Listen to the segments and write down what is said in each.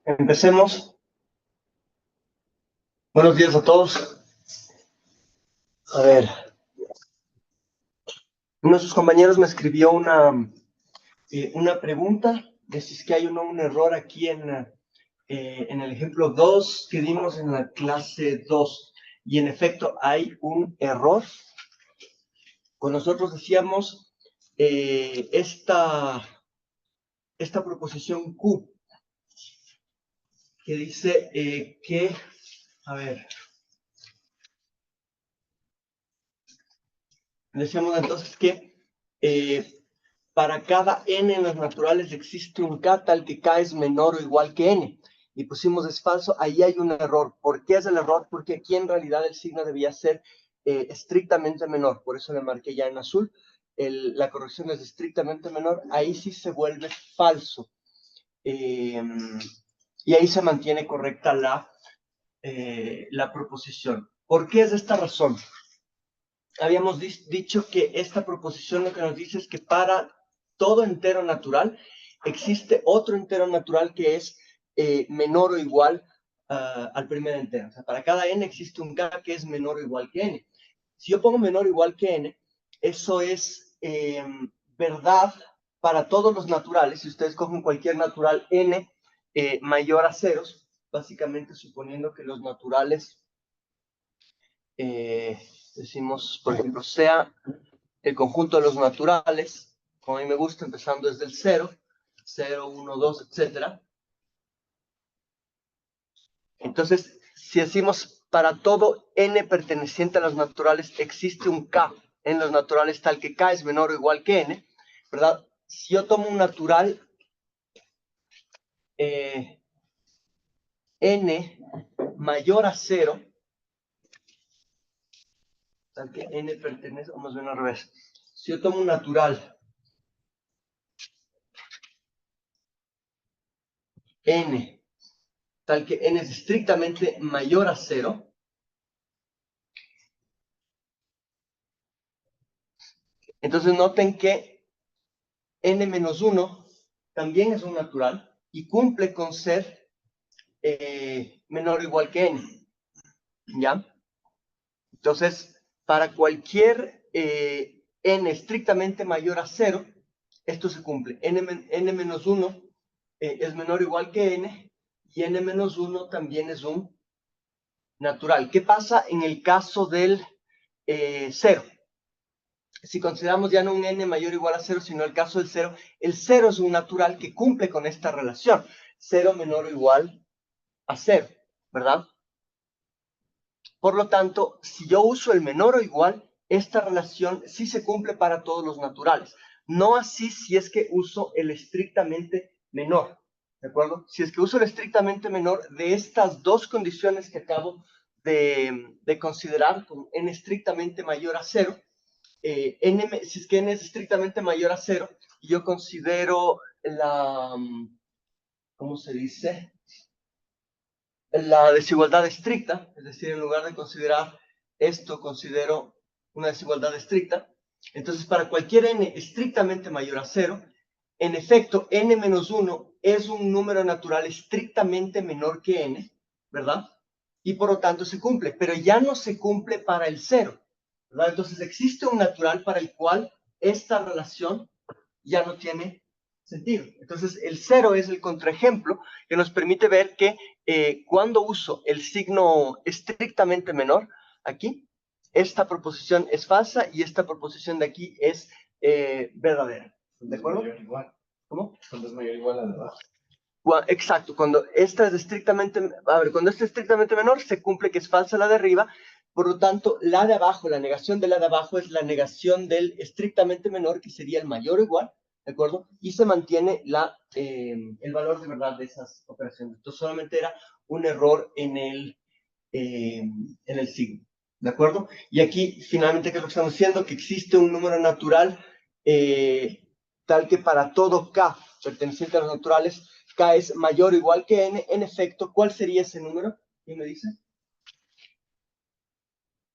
Empecemos. Buenos días a todos. A ver, uno de sus compañeros me escribió una pregunta de si es que hay un error aquí en el ejemplo 2 que dimos en la clase 2. Y en efecto hay un error. Con nosotros decíamos esta proposición Q que dice que, a ver, decíamos entonces que para cada n en los naturales existe un k tal que k es menor o igual que n. Y pusimos es falso, ahí hay un error. ¿Por qué es el error? Porque aquí en realidad el signo debía ser estrictamente menor. Por eso le marqué ya en azul. La corrección es estrictamente menor. Ahí sí se vuelve falso. Y ahí se mantiene correcta la proposición. ¿Por qué es esta razón? Habíamos dicho que esta proposición lo que nos dice es que para todo entero natural existe otro entero natural que es menor o igual al primer entero. O sea, para cada n existe un k que es menor o igual que n. Si yo pongo menor o igual que n, eso es verdad para todos los naturales. Si ustedes cogen cualquier natural n mayor a ceros, básicamente suponiendo que los naturales decimos, por ejemplo, sea el conjunto de los naturales, como a mí me gusta, empezando desde el 0, 0, 1, 2, etc. Entonces, si decimos para todo n perteneciente a los naturales existe un k en los naturales tal que k es menor o igual que n, ¿verdad? Si yo tomo un natural n mayor a 0, tal que n pertenece, vamos a ver al revés. Si yo tomo un natural n tal que n es estrictamente mayor a 0, entonces noten que n-1 también es un natural y cumple con ser menor o igual que n, ¿ya? Entonces, para cualquier n estrictamente mayor a 0, esto se cumple. n-1 es menor o igual que n y n-1 también es un natural. ¿Qué pasa en el caso del 0? Si consideramos ya no un n mayor o igual a 0, sino el caso del 0, el 0 es un natural que cumple con esta relación. 0 menor o igual a 0, ¿verdad? Por lo tanto, si yo uso el menor o igual, esta relación sí se cumple para todos los naturales. No así si es que uso el estrictamente menor, ¿de acuerdo? Si es que uso el estrictamente menor de estas dos condiciones que acabo de considerar como n estrictamente mayor a 0, si es que n es estrictamente mayor a 0, y yo considero ¿cómo se dice? La desigualdad estricta, es decir, en lugar de considerar esto, considero una desigualdad estricta. Entonces, para cualquier n estrictamente mayor a 0, en efecto, n-1 es un número natural estrictamente menor que n, ¿verdad? Y por lo tanto se cumple, pero ya no se cumple para el 0, ¿verdad? Entonces existe un natural para el cual esta relación ya no tiene sentido. Entonces el 0 es el contraejemplo que nos permite ver que cuando uso el signo estrictamente menor, aquí, esta proposición es falsa y esta proposición de aquí es verdadera. ¿De acuerdo? ¿Cómo? Cuando es mayor o igual a la baja. Exacto, cuando esta es estrictamente, cuando esta es estrictamente menor, se cumple que es falsa la de arriba, por lo tanto, la de abajo, la negación de la de abajo es la negación del estrictamente menor, que sería el mayor o igual, ¿de acuerdo? Y se mantiene el valor de verdad de esas operaciones. Entonces, solamente era un error en el signo, ¿de acuerdo? Y aquí, finalmente, ¿qué es lo que estamos diciendo? Que existe un número natural tal que para todo k perteneciente a los naturales, k es mayor o igual que n. En efecto, ¿cuál sería ese número? ¿Quién me dice?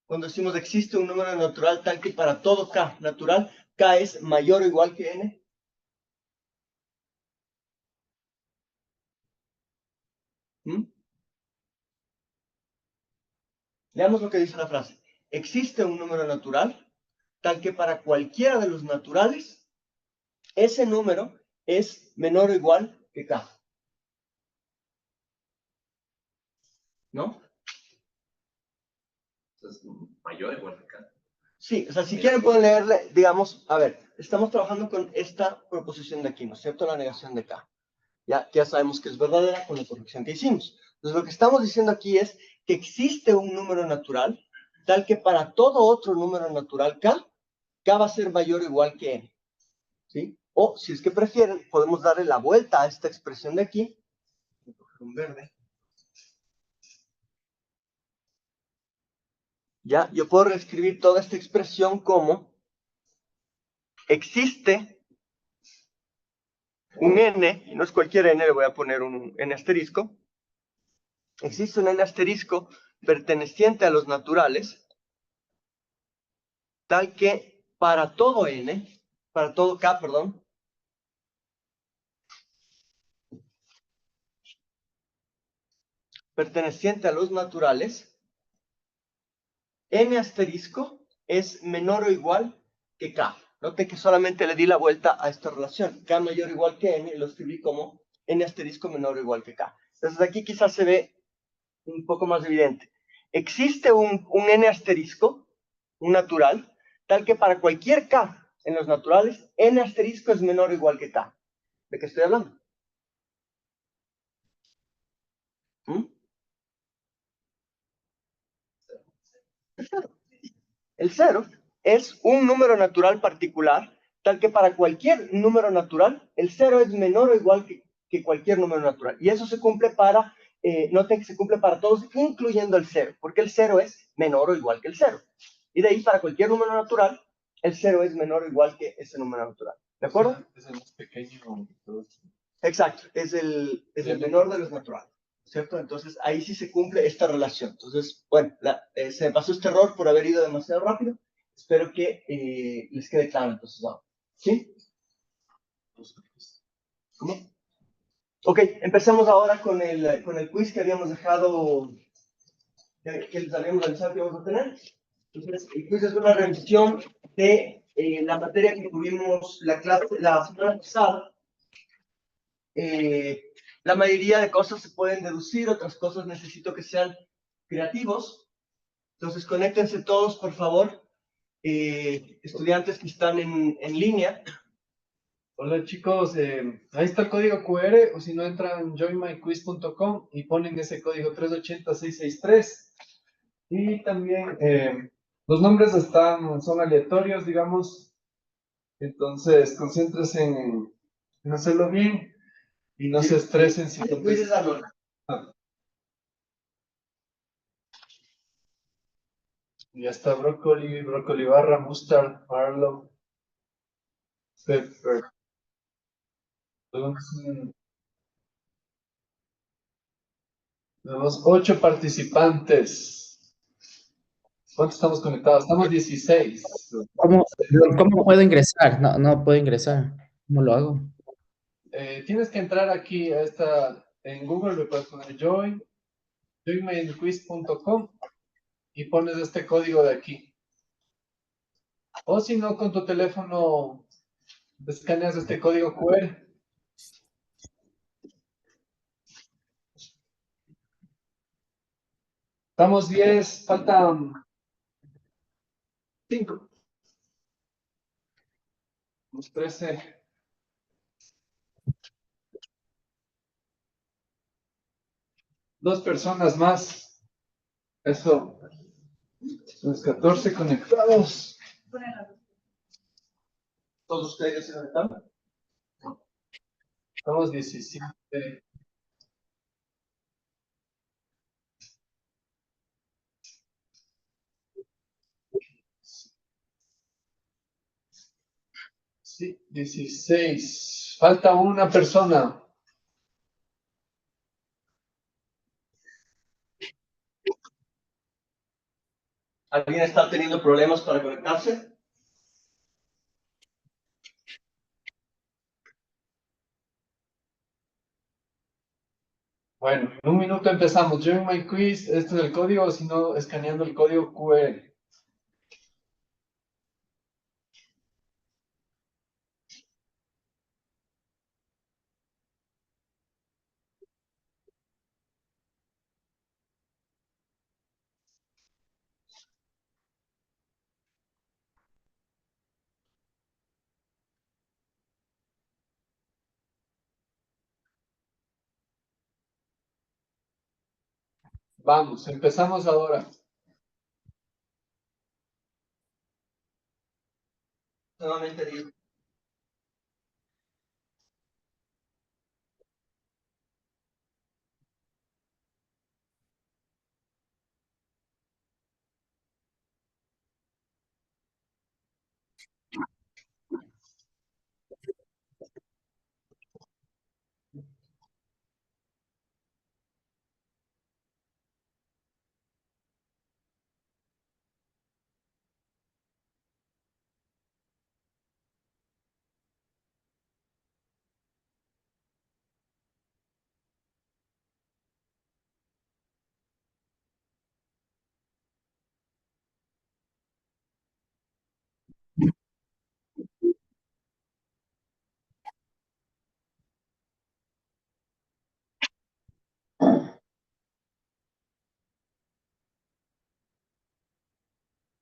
Cuando decimos existe un número natural tal que para todo k natural, k es mayor o igual que n. ¿Mm? Leamos lo que dice la frase. Existe un número natural tal que para cualquiera de los naturales, ese número es menor o igual que k. ¿No? Entonces, mayor o igual que k. Sí, o sea, si quieren pueden leerle, digamos, a ver, estamos trabajando con esta proposición de aquí, ¿no es cierto? La negación de k. Ya sabemos que es verdadera con la corrección que hicimos. Entonces, lo que estamos diciendo aquí es que existe un número natural tal que para todo otro número natural k, k va a ser mayor o igual que n. ¿Sí? O, si es que prefieren, podemos darle la vuelta a esta expresión de aquí. Voy a coger un verde. Ya, yo puedo reescribir toda esta expresión como existe un n, y no es cualquier n, le voy a poner un n asterisco. Existe un n asterisco perteneciente a los naturales, tal que para todo n, para todo k, perdón, perteneciente a los naturales, n asterisco es menor o igual que k. Note que solamente le di la vuelta a esta relación. K mayor o igual que n, lo escribí como n asterisco menor o igual que k. Entonces aquí quizás se ve un poco más evidente. Existe un n asterisco, un natural, tal que para cualquier k en los naturales, n asterisco es menor o igual que k. ¿De qué estoy hablando? ¿Mm? El cero es un número natural particular, tal que para cualquier número natural, el cero es menor o igual que cualquier número natural. Y eso se cumple para, noten que se cumple para todos, incluyendo el cero, porque el cero es menor o igual que el cero. Y de ahí, para cualquier número natural, el cero es menor o igual que ese número natural. ¿De acuerdo? Es el más pequeño de todos. Exacto, es el menor de los naturales. ¿Cierto? Entonces ahí sí se cumple esta relación. Entonces, bueno, se me pasó este error por haber ido demasiado rápido. Espero que les quede claro entonces ahora. ¿Sí? ¿Cómo? Ok, empecemos ahora con el quiz que habíamos dejado, que les habíamos avisado que vamos a tener. Entonces, el quiz es una revisión de la materia que tuvimos la semana pasada. La mayoría de cosas se pueden deducir, otras cosas necesito que sean creativos. Entonces, conéctense todos, por favor, estudiantes que están en línea. Hola chicos, ahí está el código QR, o si no entran joinmyquiz.com y ponen ese código 380663. Y también los nombres son aleatorios, digamos, entonces concéntrense en hacerlo bien y no se estresen si El quiz es anónimo. Ya está brócoli barra, mustard, marlow, pepper. Tenemos 8 participantes. ¿Cuántos estamos conectados? Estamos 16. ¿Cómo puedo ingresar? No puedo ingresar. ¿Cómo lo hago? Tienes que entrar aquí en Google, le puedes poner joinmyquiz.com y pones este código de aquí. O si no, con tu teléfono escaneas este código QR. Estamos 10, faltan 5. Estamos 13. Dos personas más. Eso. Los 14 conectados. ¿Todos ustedes se conectaron? Estamos 17. Sí, 16. Falta una persona. ¿Alguien está teniendo problemas para conectarse? Bueno, en un minuto empezamos. Join my quiz, este es el código, si no, escaneando el código QR. Vamos, empezamos ahora. Nuevamente digo.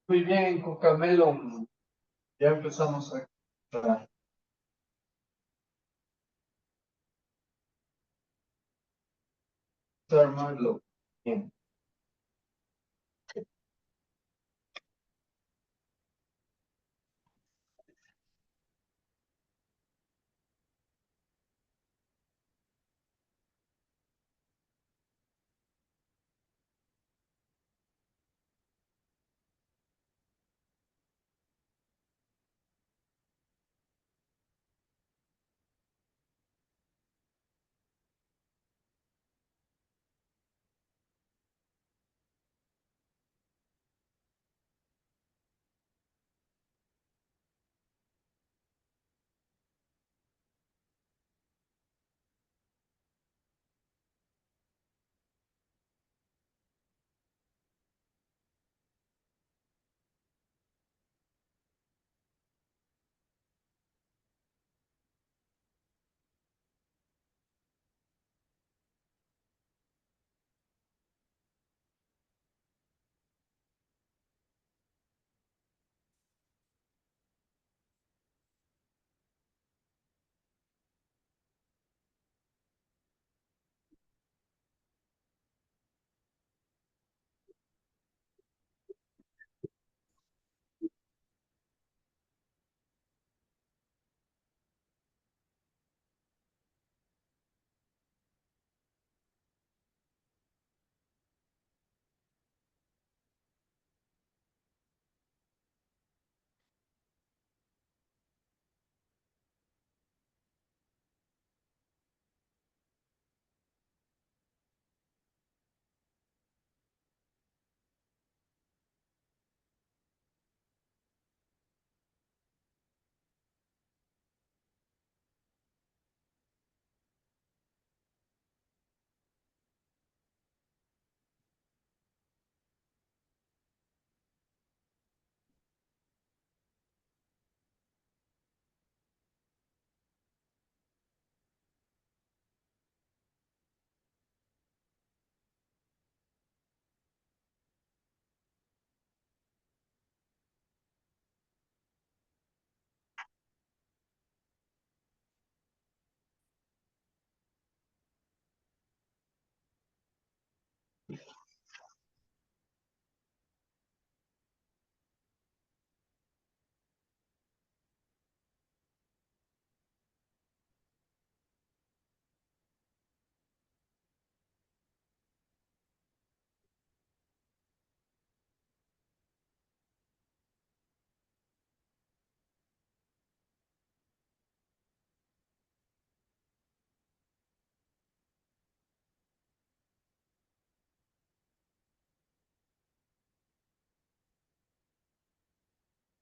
Muy bien, Cocamelon. Ya empezamos a... armarlo. Bien.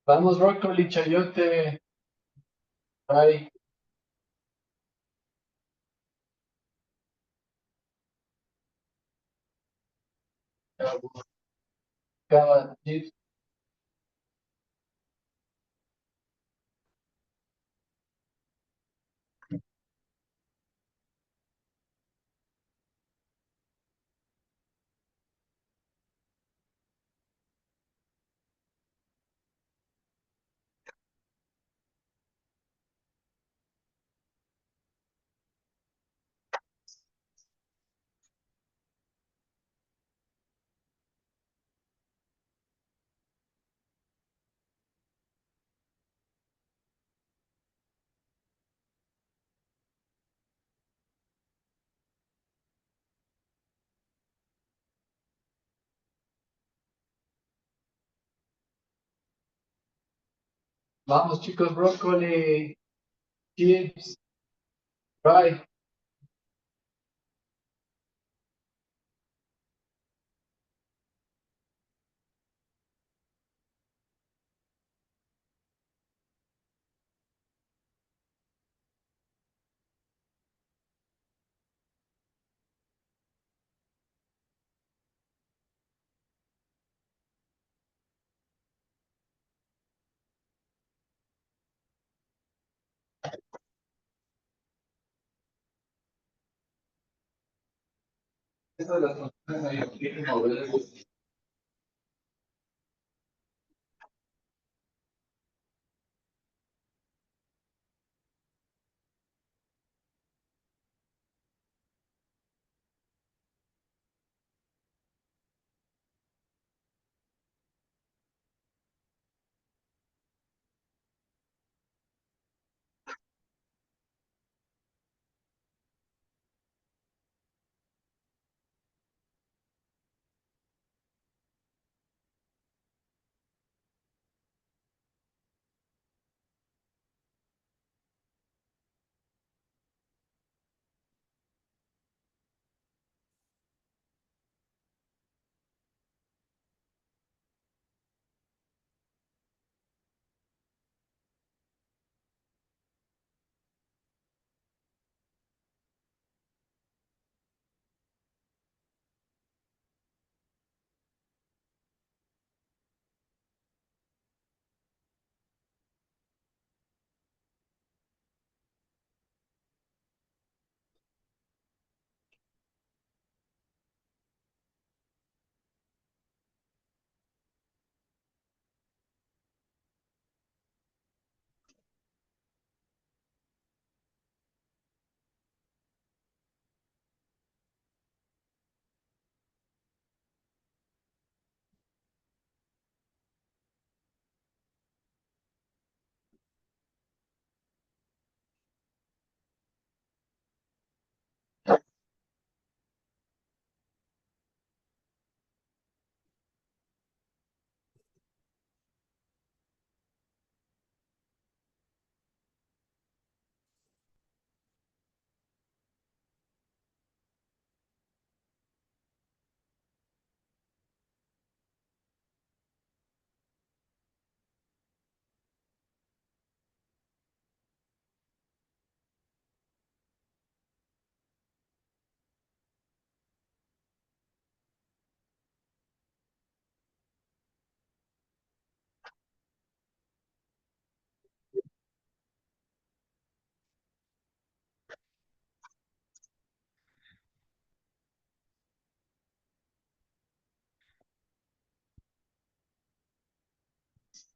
Vamos, brócoli, chayote. Bye. Cada chip. Vamos, chicos, brócoli, chips, fry. Esa de las opciones ahí,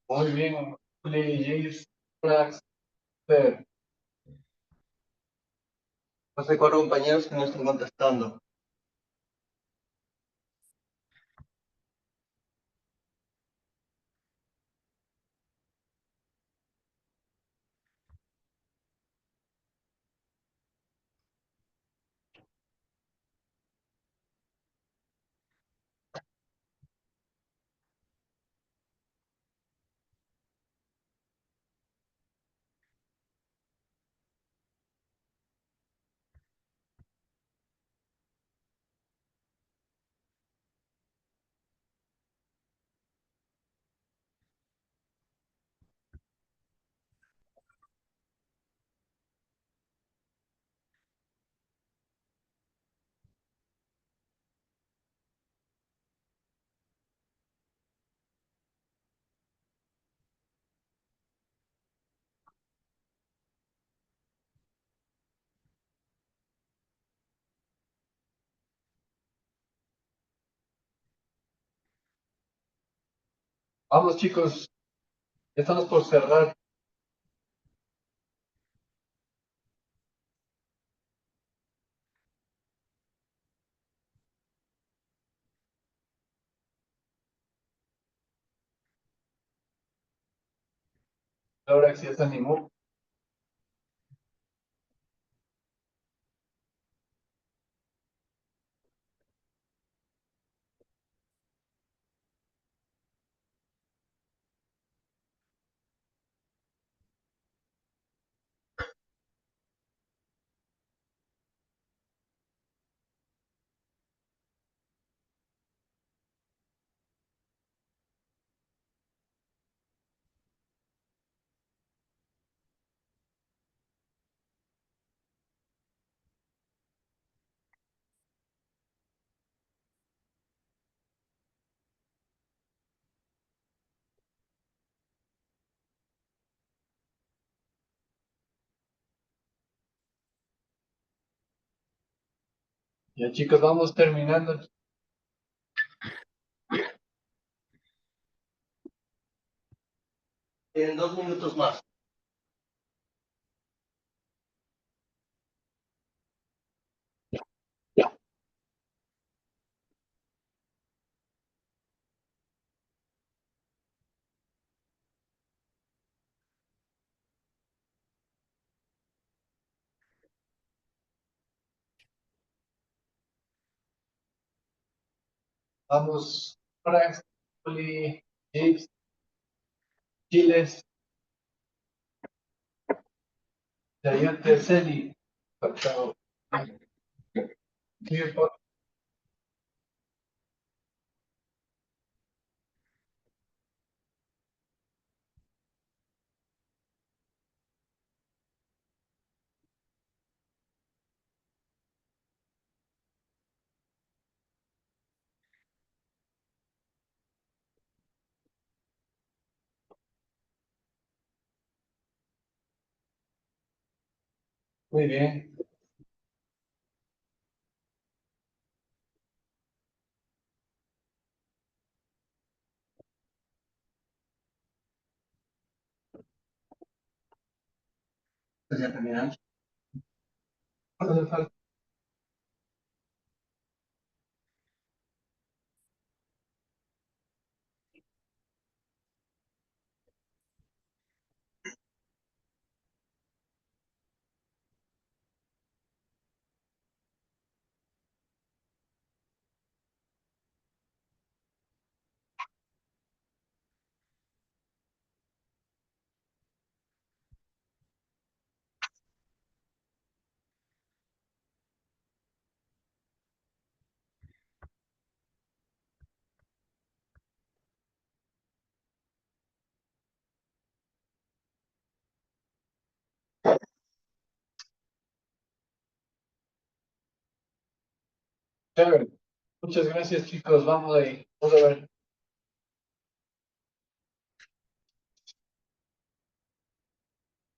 muy bien, brócoli, chips, flax, per. No sé cuántos compañeros que no están contestando. Vamos, chicos. Ya estamos por cerrar. Ahora sí ya se animó. Ya, chicos, vamos terminando. En 2 minutos más. Vamos. Frax, Poli, chips, chiles, chayote, celi. Faltado. Muy bien. Pues ya terminamos. Hace falta. Chévere. Muchas gracias, chicos. Vamos ahí. Vamos a ver.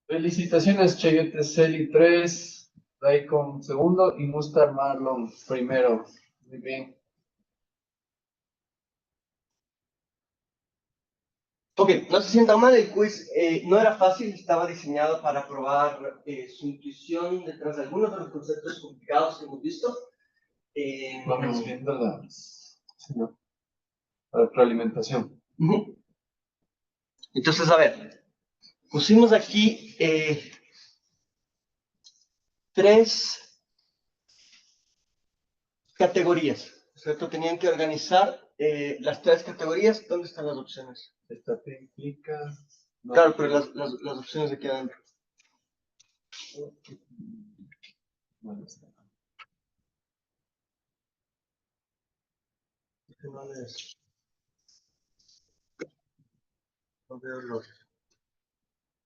Felicitaciones, Chayote Celi 3, Daikon segundo y Mustar Marlon primero. Muy bien. Ok, no se sientan mal, el quiz no era fácil, estaba diseñado para probar su intuición detrás de algunos de los conceptos complicados que hemos visto. Vamos viendo la retroalimentación. Ujú. Entonces, a ver, pusimos aquí 3 categorías, ¿cierto? Tenían que organizar las 3 categorías. ¿Dónde están las opciones? Esta te implica. No, Claro, pero las opciones de aquí adentro. no está. No veo los.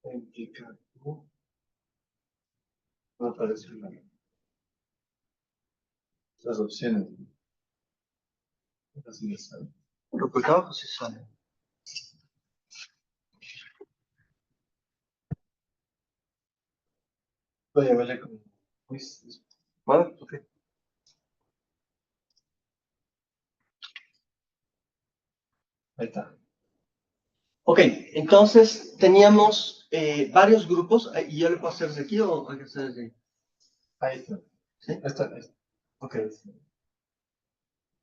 Te implica. No aparece las opciones. Así ya sabe. Lo que acá abajo sí sale. Voy a verle como quiz. ¿Vale? Ok. Ahí está. Ok, entonces teníamos varios grupos, y yo le puedo hacer desde aquí o hay que hacer desde ahí. Ahí está. ¿Sí? Está. Ok.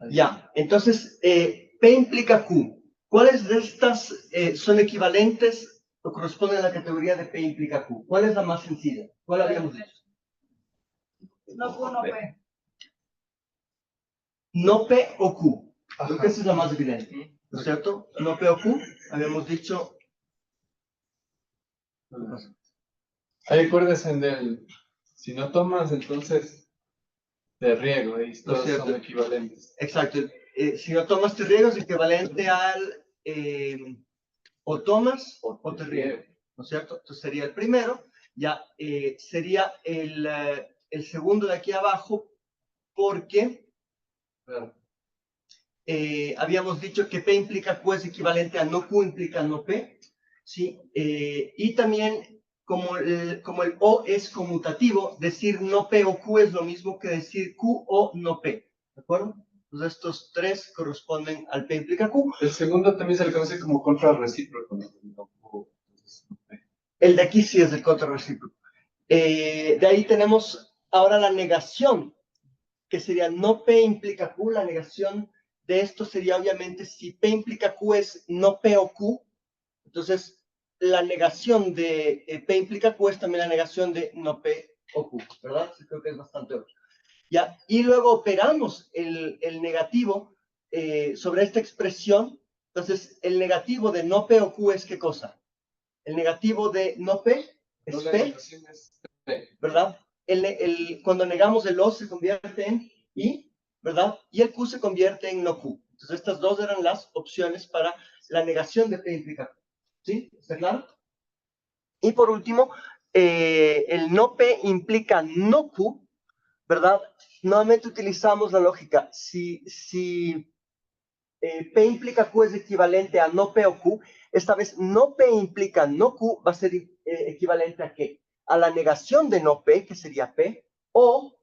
Ahí. Ya, entonces, P implica Q. ¿Cuáles de estas son equivalentes o corresponden a la categoría de P implica Q? ¿Cuál es la más sencilla? ¿Cuál habíamos dicho? No Q, no P. No P o Q. Creo Ajá. que esa es la más evidente, ¿no es cierto? No P o Q, habíamos dicho. Ahí acuérdense del, si no tomas, entonces de riego, ahí ¿No es todos son cierto? equivalentes. Exacto. Si no tomas te riego es equivalente al o tomas o te riego, ¿no es cierto? Entonces sería el primero, ya sería el segundo de aquí abajo, porque Claro. habíamos dicho que P implica Q es equivalente a no Q implica no P, ¿sí? Y también como el O es conmutativo, decir no P o Q es lo mismo que decir Q o no P, ¿de acuerdo? Entonces estos tres corresponden al P implica Q. El segundo también se le conoce como contrarrecíproco, ¿no? El de aquí sí es el contrarrecíproco. De ahí tenemos ahora la negación, que sería no P implica Q. La negación de esto sería obviamente si P implica Q es no P o Q. Entonces, la negación de P implica Q es también la negación de no P o Q, ¿verdad? Sí, creo que es bastante obvio. ¿Ya? Y luego operamos el negativo sobre esta expresión. Entonces, el negativo de no P o Q es ¿qué cosa? El negativo de no P es P, ¿verdad? Cuando negamos el O se convierte en I, ¿verdad? Y el Q se convierte en no Q. Entonces estas dos eran las opciones para la negación de P implica Q. ¿Sí? ¿Está claro? Y por último, el no P implica no Q, ¿verdad? Nuevamente utilizamos la lógica. Si P implica Q es equivalente a no P o Q, esta vez no P implica no Q va a ser equivalente a ¿qué? A la negación de no P, que sería P, o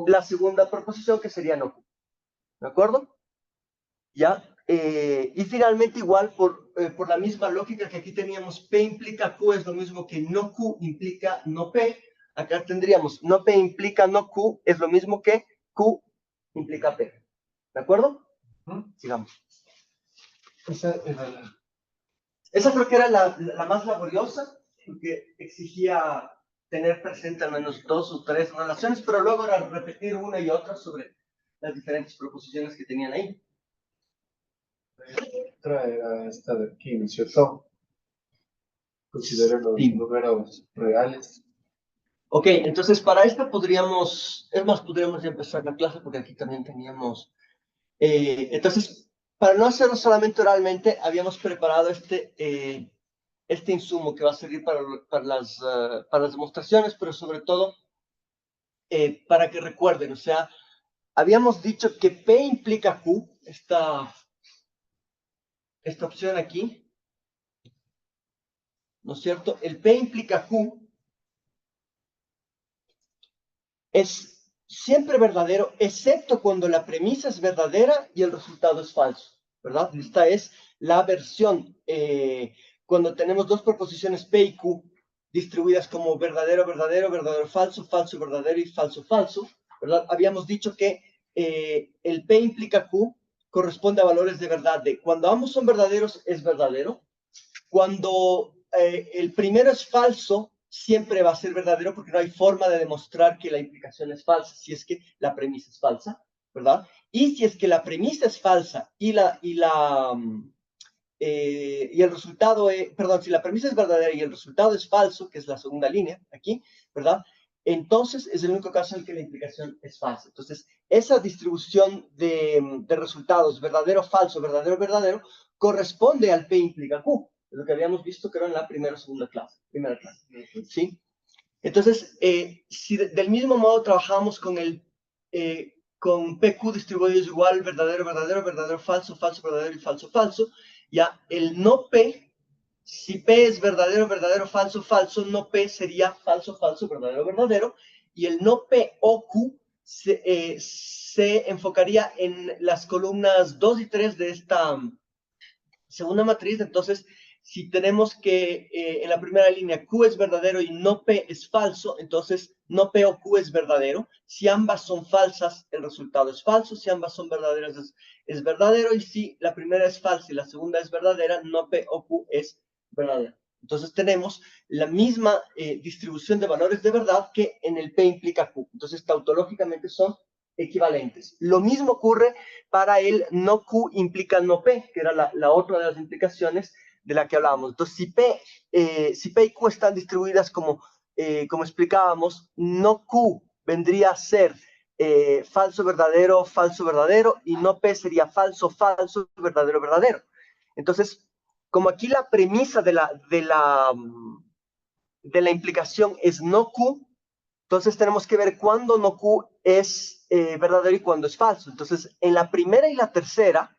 la segunda proposición, que sería no Q. ¿De acuerdo? ¿Ya? Y finalmente, igual, por la misma lógica que aquí teníamos, P implica Q es lo mismo que no Q implica no P. Acá tendríamos no P implica no Q es lo mismo que Q implica P. ¿De acuerdo? Sigamos. Esa creo que era la más laboriosa, porque exigía tener presente al menos 2 o 3 relaciones, pero luego era repetir una y otra sobre las diferentes proposiciones que tenían ahí. Otra era esta de aquí, ¿no es cierto? Considere los números reales. Ok, entonces para esta podríamos ya empezar la clase, porque aquí también teníamos. Entonces, para no hacerlo solamente oralmente, habíamos preparado este insumo que va a servir para las demostraciones, pero sobre todo para que recuerden. O sea, habíamos dicho que P implica Q, esta opción aquí, ¿no es cierto? El P implica Q es siempre verdadero, excepto cuando la premisa es verdadera y el resultado es falso, ¿verdad? Esta es la versión cuando tenemos dos proposiciones P y Q distribuidas como verdadero, verdadero, verdadero, falso, falso, verdadero y falso, falso, ¿verdad? Habíamos dicho que el P implica Q corresponde a valores de verdad de cuando ambos son verdaderos es verdadero, cuando el primero es falso, siempre va a ser verdadero porque no hay forma de demostrar que la implicación es falsa, si es que la premisa es falsa, ¿verdad? Y si es que la premisa es falsa y el resultado perdón, si la premisa es verdadera y el resultado es falso, que es la segunda línea aquí, ¿verdad? Entonces es el único caso en el que la implicación es falsa. Entonces, esa distribución de resultados, verdadero, falso, verdadero, verdadero, corresponde al P implica Q, lo que habíamos visto creo en la primera o segunda clase, ¿sí? Entonces, si del mismo modo trabajamos con con PQ distribuidos igual, verdadero, verdadero, verdadero, falso, falso, verdadero y falso, falso, ya el no P, si P es verdadero, verdadero, falso, falso, no P sería falso, falso, verdadero, verdadero, y el no P o Q se enfocaría en las columnas 2 y 3 de esta Segunda matriz, entonces, si tenemos que en la primera línea Q es verdadero y no P es falso, entonces no P o Q es verdadero. Si ambas son falsas, el resultado es falso. Si ambas son verdaderas, es verdadero. Y si la primera es falsa y la segunda es verdadera, no P o Q es verdadero. Entonces tenemos la misma distribución de valores de verdad que en el P implica Q. Entonces tautológicamente son equivalentes. Lo mismo ocurre para el no Q implica no P, que era la otra de las implicaciones de la que hablábamos. Entonces, si P y Q están distribuidas como explicábamos, no Q vendría a ser falso, verdadero, y no P sería falso, falso, verdadero, verdadero. Entonces, como aquí la premisa de la implicación es no Q, entonces tenemos que ver cuándo no Q es verdadero y cuándo es falso. Entonces, en la primera y la tercera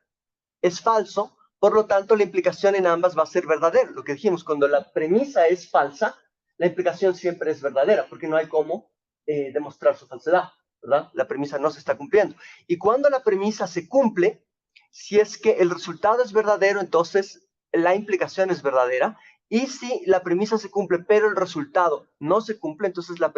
es falso, por lo tanto la implicación en ambas va a ser verdadera. Lo que dijimos, cuando la premisa es falsa, la implicación siempre es verdadera, porque no hay cómo demostrar su falsedad, ¿verdad? La premisa no se está cumpliendo. Y cuando la premisa se cumple, si es que el resultado es verdadero, entonces la implicación es verdadera. Y si la premisa se cumple, pero el resultado no se cumple, entonces la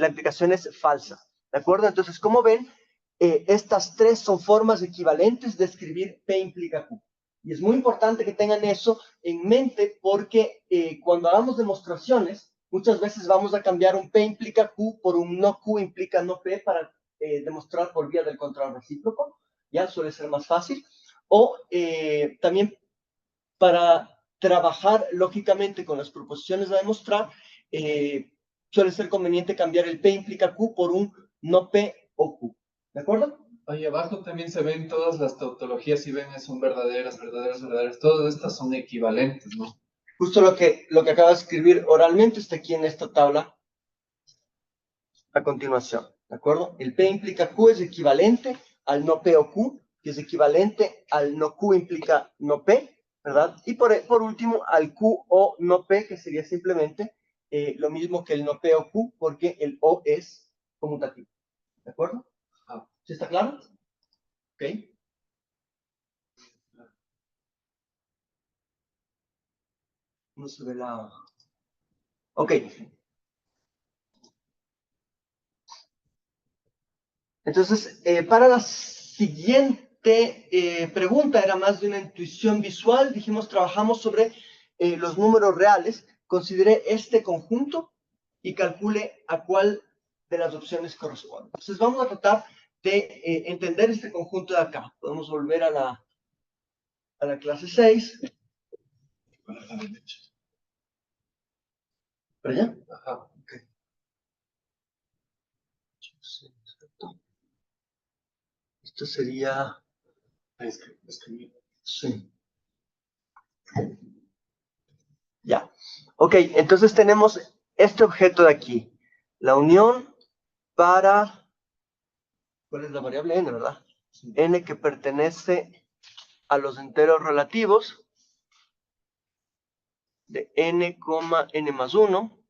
implicación es falsa. ¿De acuerdo? Entonces, como ven, estas tres son formas equivalentes de escribir P implica Q. Y es muy importante que tengan eso en mente porque cuando hagamos demostraciones, muchas veces vamos a cambiar un P implica Q por un no Q implica no P para demostrar por vía del control recíproco. Ya suele ser más fácil. O también para trabajar lógicamente con las proposiciones a demostrar, suele ser conveniente cambiar el P implica Q por un no P o Q. ¿De acuerdo? Ahí abajo también se ven todas las tautologías, si ven, son verdaderas, verdaderas, verdaderas. Todas estas son equivalentes, ¿no? Justo lo que acabo de escribir oralmente está aquí en esta tabla a continuación. ¿De acuerdo? El P implica Q es equivalente al no P o Q, que es equivalente al no Q implica no P, ¿verdad? Y por último, al Q o no P, que sería simplemente lo mismo que el no P o Q, porque el O es conmutativo. ¿De acuerdo? ¿Sí está claro? Ok. No se ve la... Ok. Entonces, para la siguiente pregunta, era más de una intuición visual. Dijimos, trabajamos sobre los números reales. Considere este conjunto y calcule a cuál de las opciones corresponde. Entonces, vamos a tratar de entender este conjunto de acá. Podemos volver a la clase 6. ¿Para allá? Ajá. Ok. Esto sería... Sí. Ya. Ok, entonces tenemos este objeto de aquí. La unión para... ¿Cuál es la variable n, verdad? N que pertenece a los enteros relativos de n, n más 1.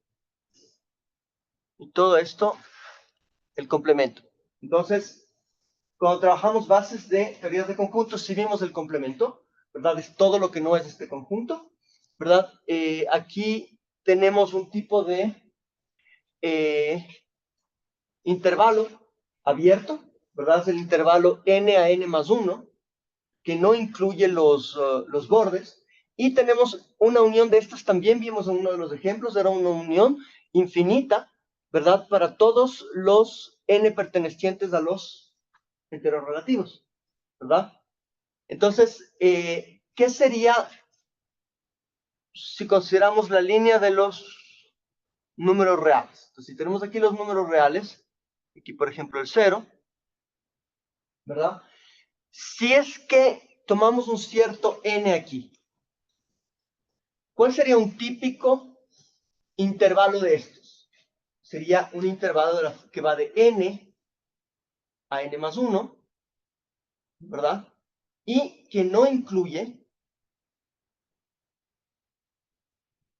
Y todo esto, el complemento. Entonces, cuando trabajamos bases de teorías de conjuntos, si vimos el complemento, ¿verdad? Es todo lo que no es este conjunto, ¿verdad? Aquí tenemos un tipo de intervalo abierto, ¿verdad? Es el intervalo n a n más 1, que no incluye los bordes. Y tenemos una unión de estas, también vimos en uno de los ejemplos, era una unión infinita, ¿verdad? Para todos los n pertenecientes a los enteros relativos, ¿verdad? Entonces, ¿qué sería si consideramos la línea de los números reales? Entonces, si tenemos aquí los números reales, aquí por ejemplo el 0, ¿verdad? Si es que tomamos un cierto n aquí, ¿cuál sería un típico intervalo de estos? Sería un intervalo que va de n a n más 1, ¿verdad? Y que no incluye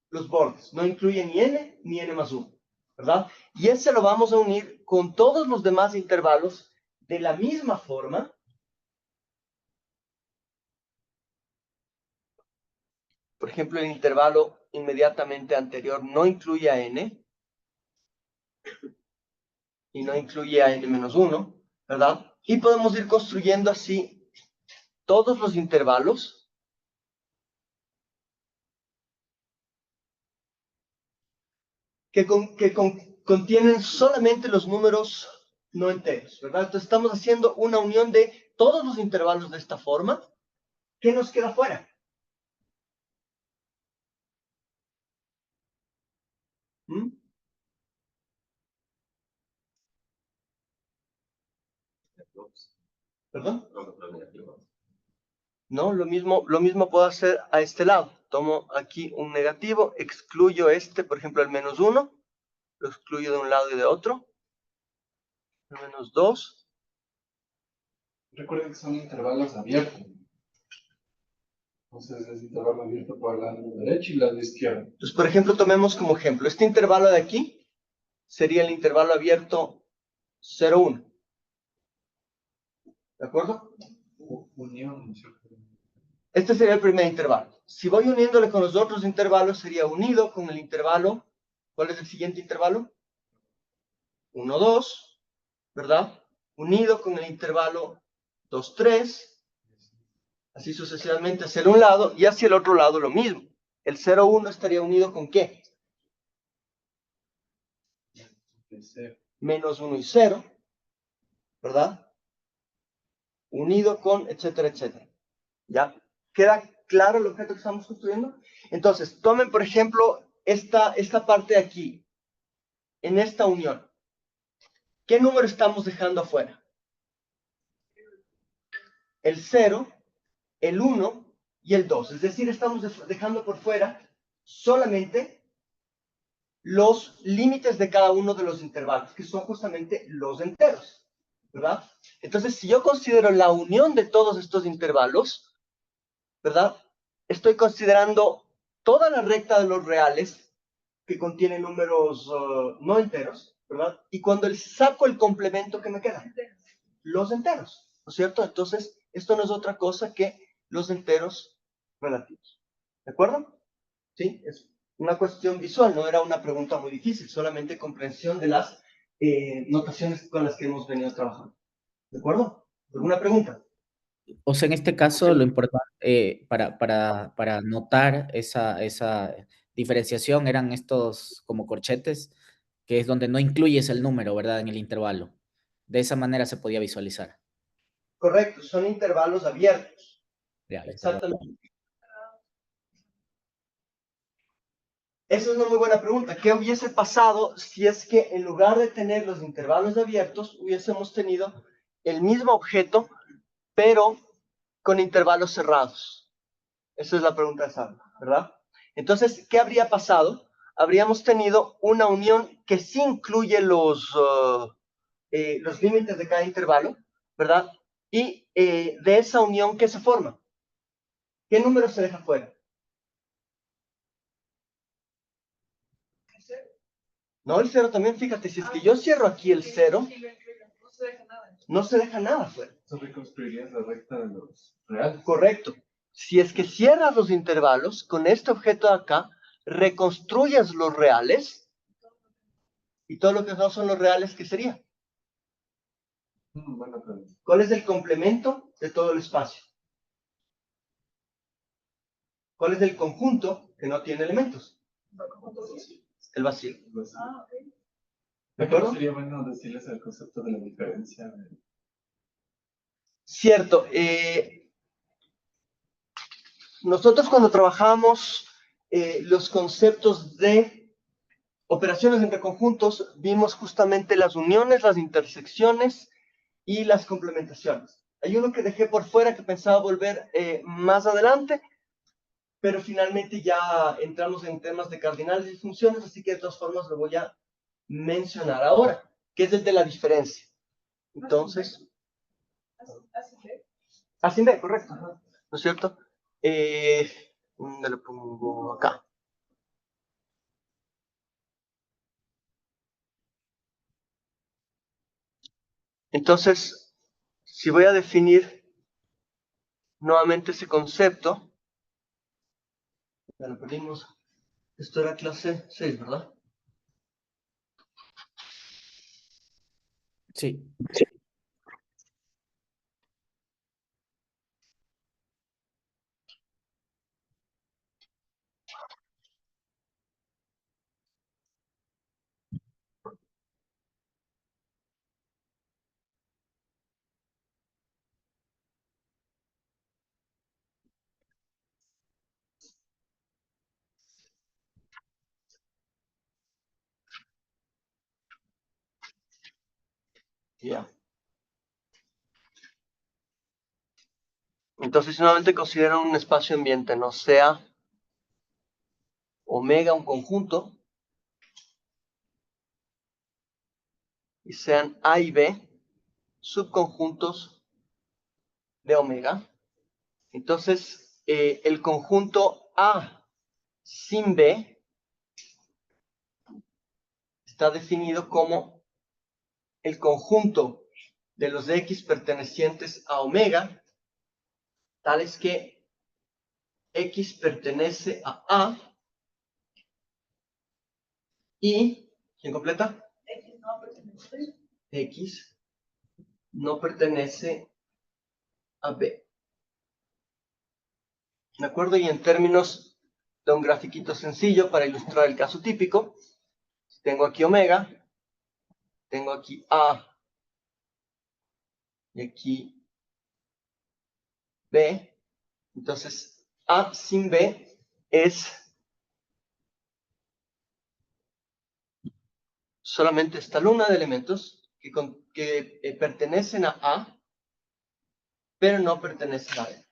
los bordes, no incluye ni n ni n más 1, ¿verdad? Y ese lo vamos a unir con todos los demás intervalos de la misma forma, por ejemplo, el intervalo inmediatamente anterior no incluye a n y no incluye a n-1, ¿verdad? Y podemos ir construyendo así todos los intervalos que contienen solamente los números no enteros, ¿verdad? Entonces estamos haciendo una unión de todos los intervalos de esta forma. ¿Qué nos queda fuera? ¿Mm? ¿Perdón? No, lo mismo puedo hacer a este lado. Tomo aquí un negativo, excluyo este, por ejemplo, el -1, lo excluyo de un lado y de otro. El -2. Recuerden que son intervalos abiertos. Entonces es intervalo abierto por el lado derecho y el lado izquierdo. Entonces, por ejemplo, tomemos como ejemplo, este intervalo de aquí sería el intervalo abierto 0, 1. ¿De acuerdo? Unión, ¿no es cierto? Este sería el primer intervalo. Si voy uniéndole con los otros intervalos, sería unido con el intervalo. ¿Cuál es el siguiente intervalo? 1, 2, ¿verdad? Unido con el intervalo 2, 3, así sucesivamente hacia un lado y hacia el otro lado lo mismo. El 0, 1 estaría unido con ¿qué? -1 y 0, ¿verdad? Unido con etcétera, etcétera. ¿Ya? ¿Queda claro el objeto que estamos construyendo? Entonces, tomen, por ejemplo, esta parte de aquí, en esta unión. ¿Qué número estamos dejando afuera? El 0, el 1 y el 2. Es decir, estamos dejando por fuera solamente los límites de cada uno de los intervalos, que son justamente los enteros, ¿verdad? Entonces, si yo considero la unión de todos estos intervalos, ¿verdad? Estoy considerando toda la recta de los reales que contiene números no enteros, ¿verdad? Y cuando saco el complemento, ¿qué me queda? Los enteros, ¿no es cierto? Entonces, esto no es otra cosa que los enteros relativos. ¿De acuerdo? ¿Sí? Es una cuestión visual, no era una pregunta muy difícil, solamente comprensión de las notaciones con las que hemos venido trabajando. ¿De acuerdo? ¿Alguna pregunta? O sea, en este caso, lo importante para notar esa diferenciación eran estos como corchetes, que es donde no incluyes el número, ¿verdad? En el intervalo. De esa manera se podía visualizar. Correcto, son intervalos abiertos. Ya, Exactamente. Esa es una muy buena pregunta. ¿Qué hubiese pasado si es que en lugar de tener los intervalos abiertos, hubiésemos tenido el mismo objeto, pero con intervalos cerrados? Esa es la pregunta de Sandra, ¿verdad? Entonces, ¿qué habría pasado? Habríamos tenido una unión que sí incluye los límites de cada intervalo, ¿verdad? Y de esa unión, ¿qué se forma? ¿Qué número se deja fuera? No, el 0 también, fíjate, si es que yo cierro aquí el 0, no se deja nada fuera. Eso reconstruiría la recta de los reales. Correcto. Si es que cierras los intervalos, con este objeto de acá, reconstruyes los reales, y todo lo que no son los reales, ¿qué sería? Buena pregunta. ¿Cuál es el complemento de todo el espacio? ¿Cuál es el conjunto que no tiene elementos? El vacío. ¿De acuerdo? Sería bueno decirles el concepto de la diferencia. Cierto. Nosotros cuando trabajamos los conceptos de operaciones entre conjuntos, vimos justamente las uniones, las intersecciones y las complementaciones. Hay uno que dejé por fuera que pensaba volver más adelante, pero finalmente ya entramos en temas de cardinales y funciones, así que de todas formas lo voy a mencionar ahora, que es el de la diferencia. Entonces, así de, correcto, ¿no es cierto? ¿Dónde le pongo? Acá. Entonces, si voy a definir nuevamente ese concepto, Ya lo perdimos. Esto era clase 6, ¿verdad? Sí. Ya. Entonces, nuevamente considera un espacio ambiente, no sea omega un conjunto y sean A y B subconjuntos de omega. Entonces, el conjunto A sin B está definido como el conjunto de los de X pertenecientes a omega, tales que X pertenece a A y, ¿quién completa? X no pertenece. X no pertenece a B. ¿De acuerdo? Y en términos de un grafiquito sencillo para ilustrar el caso típico, tengo aquí omega, tengo aquí A y aquí B. Entonces, A sin B es solamente esta luna de elementos que pertenecen a A, pero no pertenecen a B.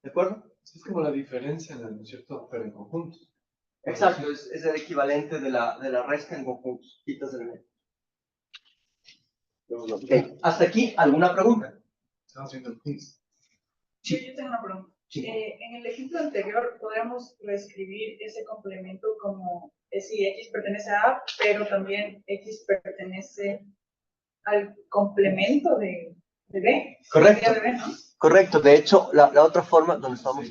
¿De acuerdo? Es como la diferencia, ¿no es cierto? Pero en conjunto. Exacto, es el equivalente de la resta en conjuntos, quitas elementos. Okay. Hasta aquí, ¿alguna pregunta? Estamos viendo el quiz. Yo tengo una pregunta. Sí. En el ejemplo anterior, podríamos reescribir ese complemento como si X pertenece a A, pero también X pertenece al complemento de B. Correcto. De B, ¿no? Correcto, de hecho, la otra forma, ¿dónde estamos?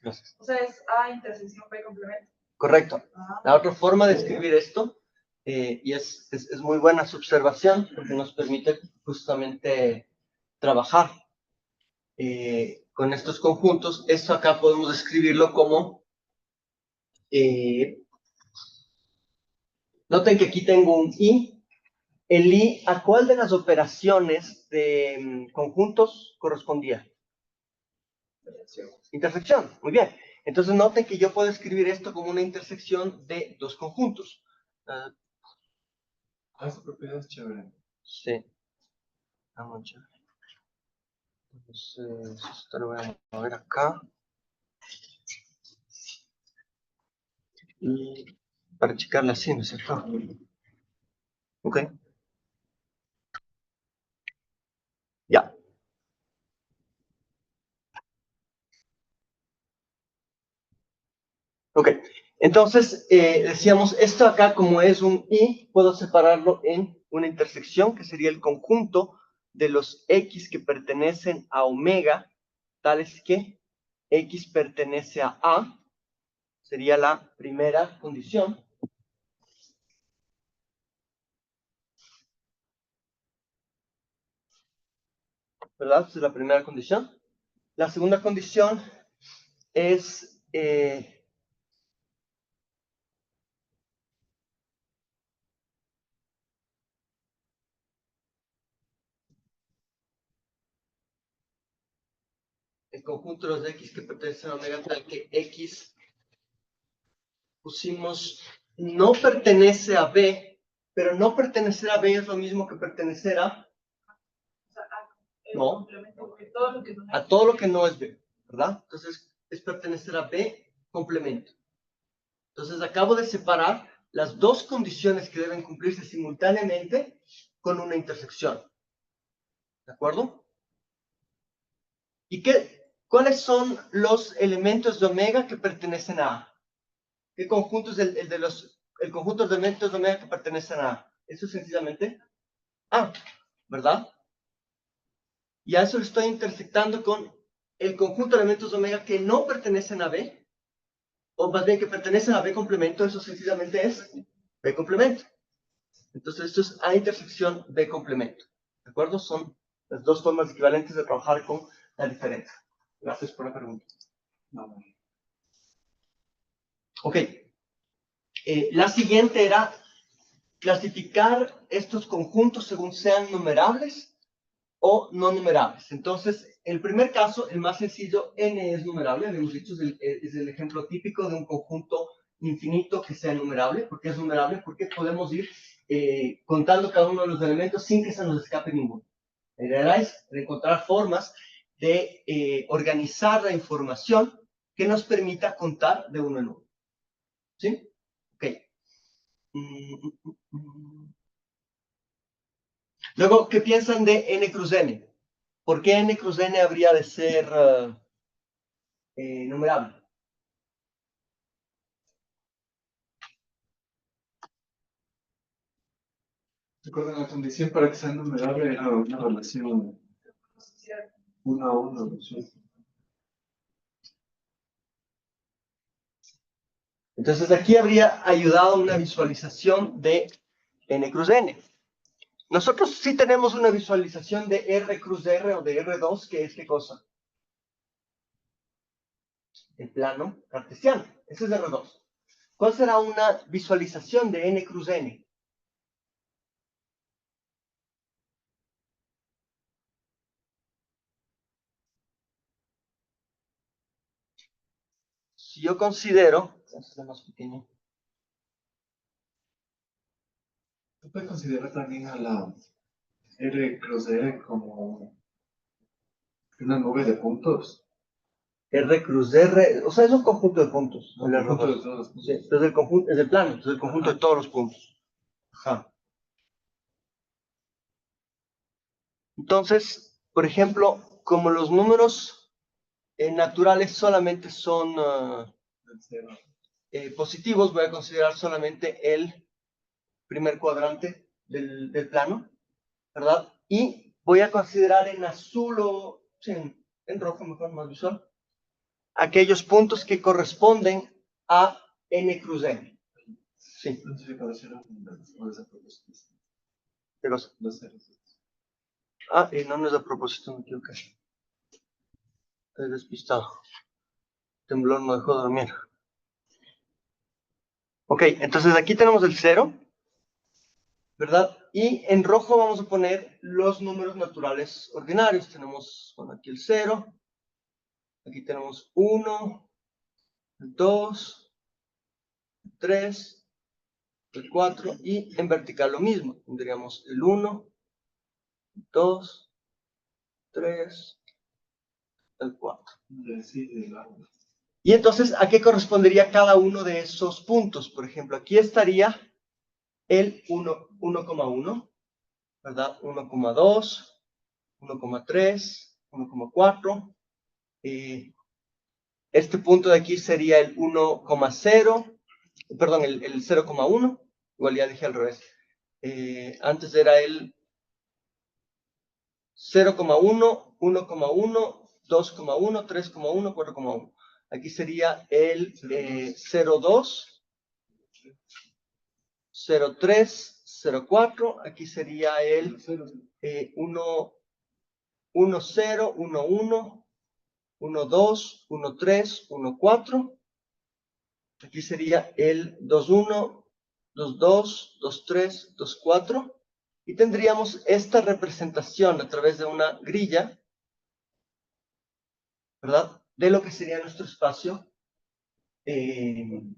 Gracias. O sea, es A intersección B complemento. Correcto. Ah. La otra forma de escribir esto, y es muy buena su observación, porque nos permite justamente trabajar con estos conjuntos. Esto acá podemos escribirlo como, noten que aquí tengo un I. El I, ¿a cuál de las operaciones de conjuntos correspondía? Intersección, muy bien. Entonces noten que yo puedo escribir esto como una intersección de dos conjuntos. Esa propiedad es chévere. Sí. Vamos ya. Entonces, esto lo voy a mover acá. Y para checarla así, ¿no es cierto? Ok. Ya. Ok. Entonces, decíamos, esto acá como es un I, puedo separarlo en una intersección, que sería el conjunto de los X que pertenecen a omega, tales que X pertenece a A, sería la primera condición. ¿Verdad? Esa es la primera condición. La segunda condición es el conjunto de los X que pertenecen a omega, tal que X pusimos no pertenece a B, pero no pertenecer a B es lo mismo que pertenecer a, O sea, el no, complemento, porque todo lo que no a todo lo que no es B, ¿verdad? Entonces es pertenecer a B complemento. Entonces acabo de separar las dos condiciones que deben cumplirse simultáneamente con una intersección. ¿De acuerdo? ¿Y cuáles son los elementos de omega que pertenecen a A? ¿Qué conjunto es el conjunto de elementos de omega que pertenecen a A? Eso es sencillamente A, ¿verdad? Y a eso le estoy intersectando con el conjunto de elementos de omega que no pertenecen a B, o más bien que pertenecen a B complemento, eso sencillamente es B complemento. Entonces esto es A intersección B complemento. ¿De acuerdo? Son las dos formas equivalentes de trabajar con la diferencia. Gracias por la pregunta. No. Ok. La siguiente era clasificar estos conjuntos según sean numerables o no numerables. Entonces, el primer caso, el más sencillo, n es numerable. Habíamos dicho, es el ejemplo típico de un conjunto infinito que sea numerable. ¿Por qué es numerable? Porque podemos ir contando cada uno de los elementos sin que se nos escape ninguno. La idea es encontrar formas de organizar la información que nos permita contar de uno en uno. ¿Sí? Ok. Luego, ¿qué piensan de n cruz n? ¿Por qué n cruz n habría de ser numerable? Recuerden, la condición para que sea numerable era una relación 1 a 1. ¿Sí? Entonces, aquí habría ayudado una visualización de n cruz n. Nosotros sí tenemos una visualización de R cruz R o de R2, que es ¿qué cosa? El plano cartesiano. Ese es R2. ¿Cuál será una visualización de n cruz n? Si yo considero, este es el más pequeño, Se puede considerar también a la R cruz R como una nube de puntos. R cruz R, o sea, es un conjunto de puntos. No, El el conjunto R2. de todos los puntos. Sí, entonces el conjunto, es el plano, entonces el conjunto de todos los puntos. Ajá. Entonces, por ejemplo, como los números naturales solamente son positivos, voy a considerar solamente el primer cuadrante del plano, ¿verdad? Y voy a considerar en azul o sí, en rojo, mejor, más visual, aquellos puntos que corresponden a n cruz n. Sí. No sé si para hacer o esa propósito. ¿Qué cosa? Los ceros. Ah, no es a propósito, me equivoqué. Estoy despistado. Temblor no dejó dormir. Ok, entonces aquí tenemos el 0, ¿verdad? Y en rojo vamos a poner los números naturales ordinarios. Tenemos, bueno, aquí el 0, aquí tenemos 1, el 2, el 3, el 4, y en vertical lo mismo. Tendríamos el 1, el 2, 3, el 4. Sí, de largo. Y entonces, ¿a qué correspondería cada uno de esos puntos? Por ejemplo, aquí estaría el 1,1, ¿verdad? 1,2, 1,3, 1,4. Este punto de aquí sería el 1,0, perdón, el 0,1. Igual ya dije al revés. Antes era el 0,1, 1,1, 2,1, 3,1, 4,1. Aquí sería el 0,2. 03, 04, aquí sería el 1, 1, 0, 1, 1, 1, 2, 1, 3, 1, 4. Aquí sería el 2, 1, 2, 2, 2, 3, 2, 4. Y tendríamos esta representación a través de una grilla, ¿verdad? De lo que sería nuestro espacio n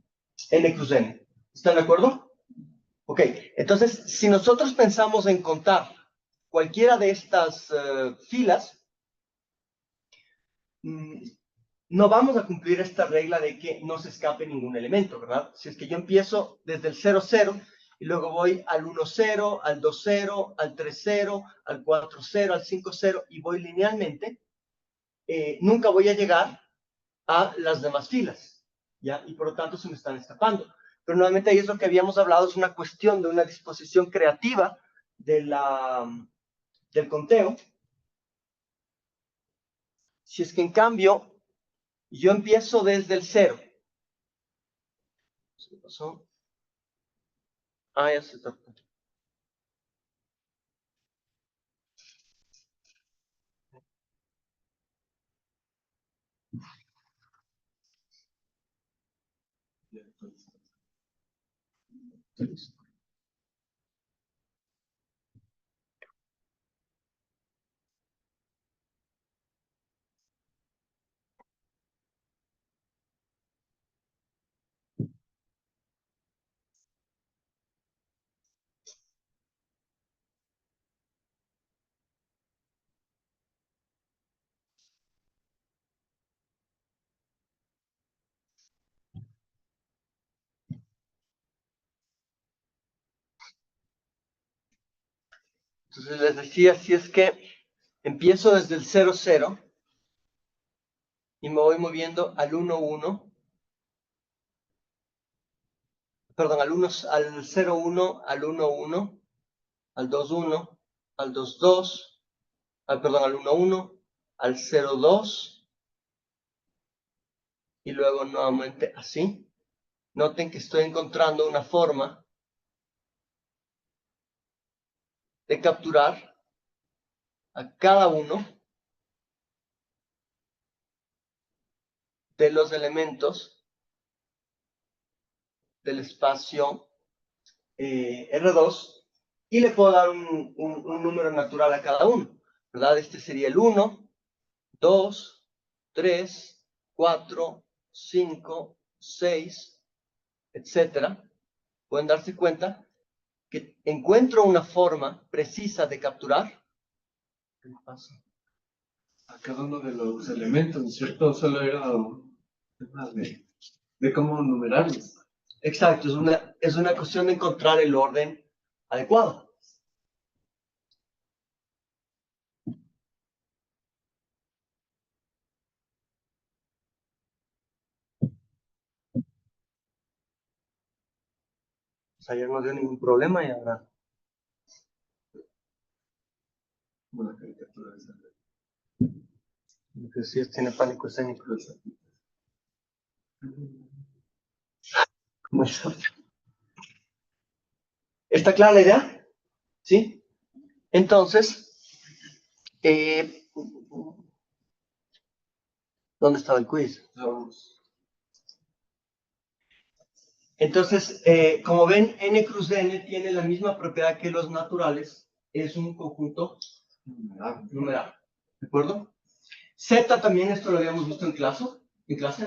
cruz n. ¿Están de acuerdo? Ok, entonces, si nosotros pensamos en contar cualquiera de estas filas, no vamos a cumplir esta regla de que no se escape ningún elemento, ¿verdad? Si es que yo empiezo desde el 0, 0, y luego voy al 1, 0, al 2, 0, al 3, 0, al 4, 0, al 5, 0, y voy linealmente, nunca voy a llegar a las demás filas, ¿ya? Y por lo tanto se me están escapando. Pero nuevamente ahí es lo que habíamos hablado, es una cuestión de una disposición creativa del conteo. Si es que en cambio yo empiezo desde el 0 ¿Qué pasó? Ah, ya se trató. Entonces les decía, si es que empiezo desde el 0, 0 y me voy moviendo al 1, 1, perdón, al 0, 1, al 1, 1, al 2, 1, al 2, 2, perdón, al 1, 1, al 0, 2 y luego nuevamente así. Noten que estoy encontrando una forma de capturar a cada uno de los elementos del espacio R2 y le puedo dar un número natural a cada uno, ¿verdad? Este sería el 1, 2, 3, 4, 5, 6, etcétera. Pueden darse cuenta que encuentro una forma precisa de capturar. ¿Qué pasa? A cada uno de los elementos, ¿no es cierto? Solo era un tema de cómo numerarlos. Exacto, es una cuestión de encontrar el orden adecuado. Ayer no dio ningún problema y ahora. Una caricatura de esa. Lo que sí tiene pánico escénico. ¿Está clara la idea? ¿Sí? Entonces, ¿dónde estaba el quiz? Vamos. Entonces, como ven, n cruz de n tiene la misma propiedad que los naturales. Es un conjunto numerable. ¿De acuerdo? Z también, esto lo habíamos visto en clase,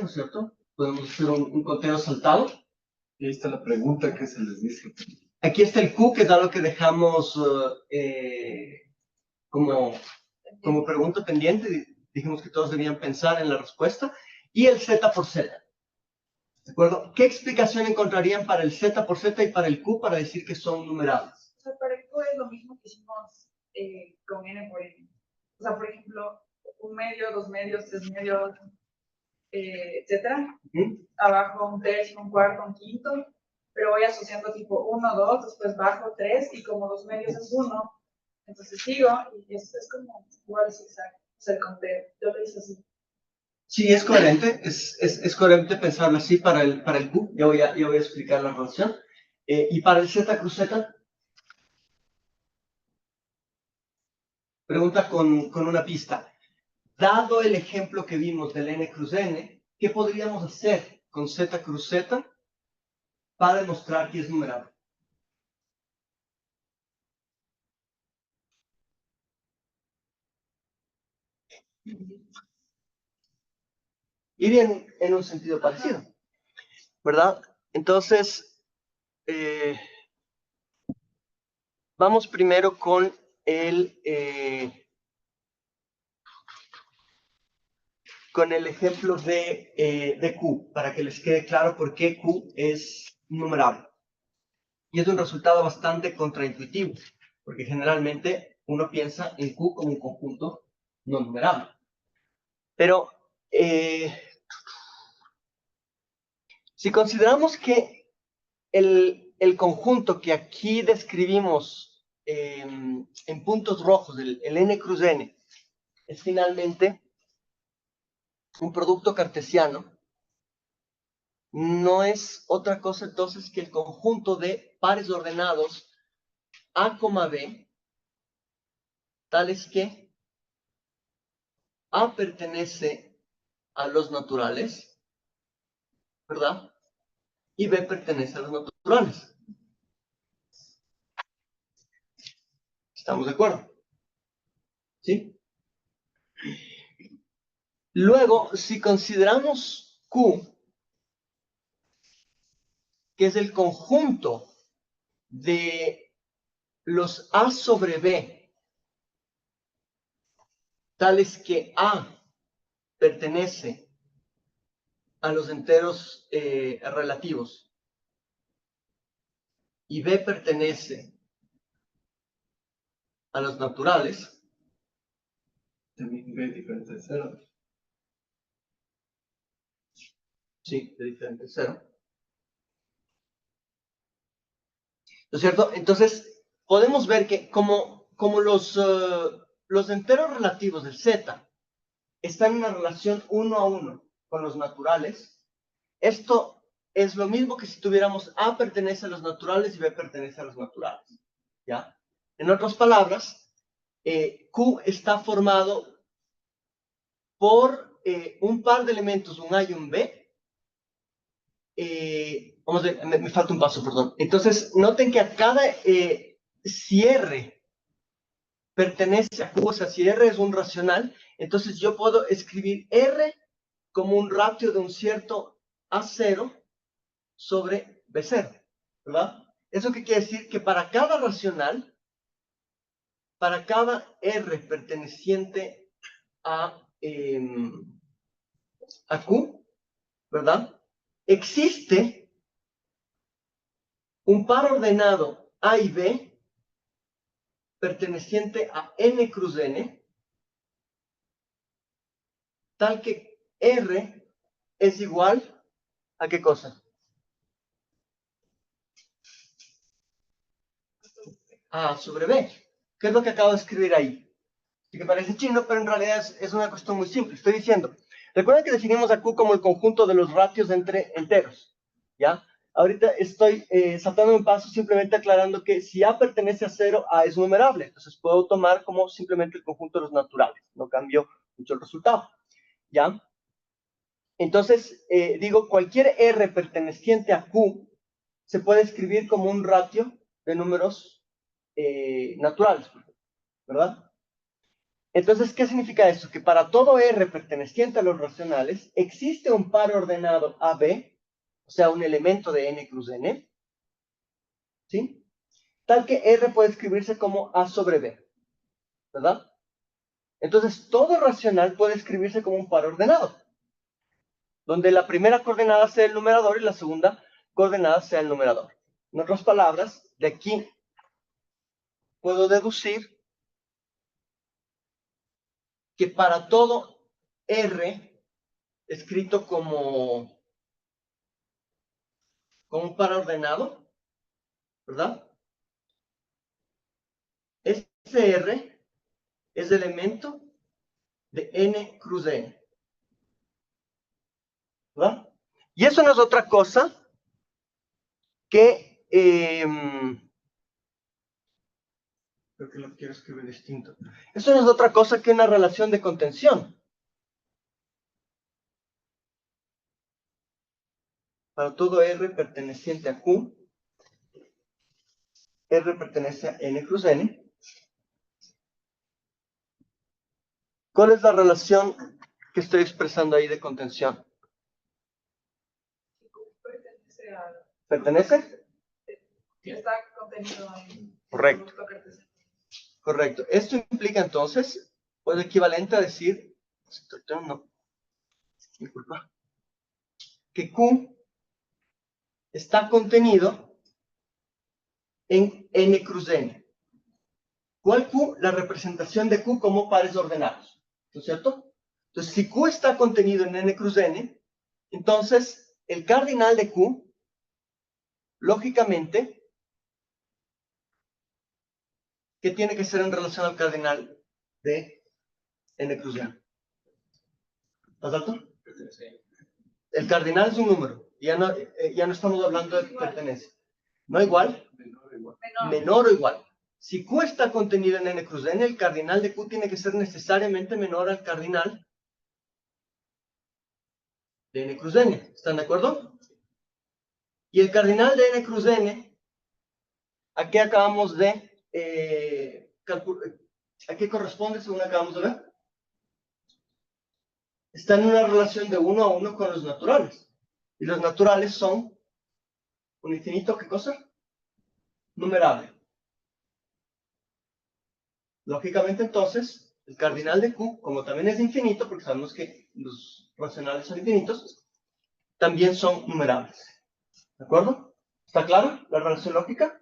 ¿no es cierto? Podemos hacer un conteo saltado. Y ahí está la pregunta que se les dice. Aquí está el Q, que es algo que dejamos como pregunta pendiente. Dijimos que todos debían pensar en la respuesta. Y el Z por Z. ¿De acuerdo? ¿Qué explicación encontrarían para el Z por Z y para el Q para decir que son numerables? O sea, para el Q es lo mismo que hicimos con N por N. O sea, por ejemplo, un medio, dos medios, tres medios, etcétera. Abajo un tercio, un cuarto, un quinto. Pero voy asociando tipo 1, 2, después bajo 3 y como dos medios es 1, entonces sigo y esto es como igual zigzag, o sea, el conteo. Yo lo hice así. Sí, es coherente, es coherente pensarlo así para el Q. Ya voy a explicar la relación. Y para el Z cruz Z, pregunta con una pista. Dado el ejemplo que vimos del n cruz n, ¿qué podríamos hacer con Z cruz Z para demostrar que es numerable? Ir en un sentido parecido, ¿verdad? Entonces, vamos primero con el ejemplo de Q, para que les quede claro por qué Q es numerable. Y es un resultado bastante contraintuitivo, porque generalmente uno piensa en Q como un conjunto no numerable. Pero si consideramos que el conjunto que aquí describimos en puntos rojos, el n cruz n, es finalmente un producto cartesiano no es otra cosa entonces que el conjunto de pares ordenados A, B, tales que A pertenece a los naturales, ¿verdad? Y B pertenece a los naturales. ¿Estamos de acuerdo? ¿Sí? Luego, si consideramos Q, que es el conjunto de los A sobre B, tales que A pertenece a los enteros relativos y B pertenece a los naturales, También B diferente de 0. sí, de diferente cero, ¿no es cierto? Entonces, podemos ver que como los enteros relativos del Z están en una relación 1 a 1 con los naturales, esto es lo mismo que si tuviéramos A pertenece a los naturales y B pertenece a los naturales, ¿ya? En otras palabras, Q está formado por un par de elementos, un A y un B. Vamos a ver, me falta un paso, perdón. Entonces, noten que a cada si R pertenece a Q, o sea, si R es un racional, entonces yo puedo escribir R como un ratio de un cierto A0 sobre B0, ¿verdad? ¿Eso qué quiere decir? Que para cada racional, para cada R perteneciente a Q, ¿verdad? Existe un par ordenado A y B perteneciente a N cruz N, tal que R es igual a ¿qué cosa? A sobre B. ¿Qué es lo que acabo de escribir ahí? Que parece chino, pero en realidad es una cuestión muy simple. Estoy diciendo, recuerden que definimos a Q como el conjunto de los ratios entre enteros, ¿ya? Ahorita estoy saltando un paso simplemente aclarando que si A pertenece a 0, A es numerable. Entonces puedo tomar como simplemente el conjunto de los naturales. No cambio mucho el resultado, ¿ya? Entonces, digo, cualquier R perteneciente a Q se puede escribir como un ratio de números naturales, ¿verdad? Entonces, ¿qué significa eso? Que para todo R perteneciente a los racionales, existe un par ordenado AB, o sea, un elemento de N cruz N, ¿sí? Tal que R puede escribirse como A sobre B, ¿verdad? Entonces, todo racional puede escribirse como un par ordenado, donde la primera coordenada sea el numerador y la segunda coordenada sea el numerador. En otras palabras, de aquí puedo deducir que para todo R escrito como un par ordenado, ¿verdad? Ese R es elemento de N cruz N, ¿verdad? Y eso no es otra cosa que, creo que lo quiero escribir distinto. Eso no es otra cosa que una relación de contención. Para todo R perteneciente a Q, R pertenece a N cruz N. ¿Cuál es la relación que estoy expresando ahí de contención? Pertenece a... ¿Pertenece? Está contenido en... Correcto. Correcto. Esto implica entonces, pues equivalente a decir, no, disculpa, que Q está contenido en N cruz N. ¿Cuál Q? La representación de Q como pares ordenados, ¿no es cierto? Entonces, si Q está contenido en N cruz N, entonces el cardinal de Q, lógicamente, ¿qué tiene que ser en relación al cardinal de N cruz N? ¿Estás alto? El cardinal es un número. Ya no estamos hablando de pertenencia. ¿No igual? Menor. Menor o igual. Si Q está contenido en n cruz n, el cardinal de Q tiene que ser necesariamente menor al cardinal de n cruz n. ¿Están de acuerdo? Y el cardinal de n cruz n, ¿a qué acabamos de calcular? ¿A qué corresponde según acabamos de ver? Está en una relación de 1 a 1 con los naturales. Y los naturales son un infinito, ¿qué cosa? Numerable. Lógicamente, entonces, el cardinal de Q, como también es infinito, porque sabemos que los racionales son infinitos, también son numerables. ¿De acuerdo? ¿Está claro la relación lógica?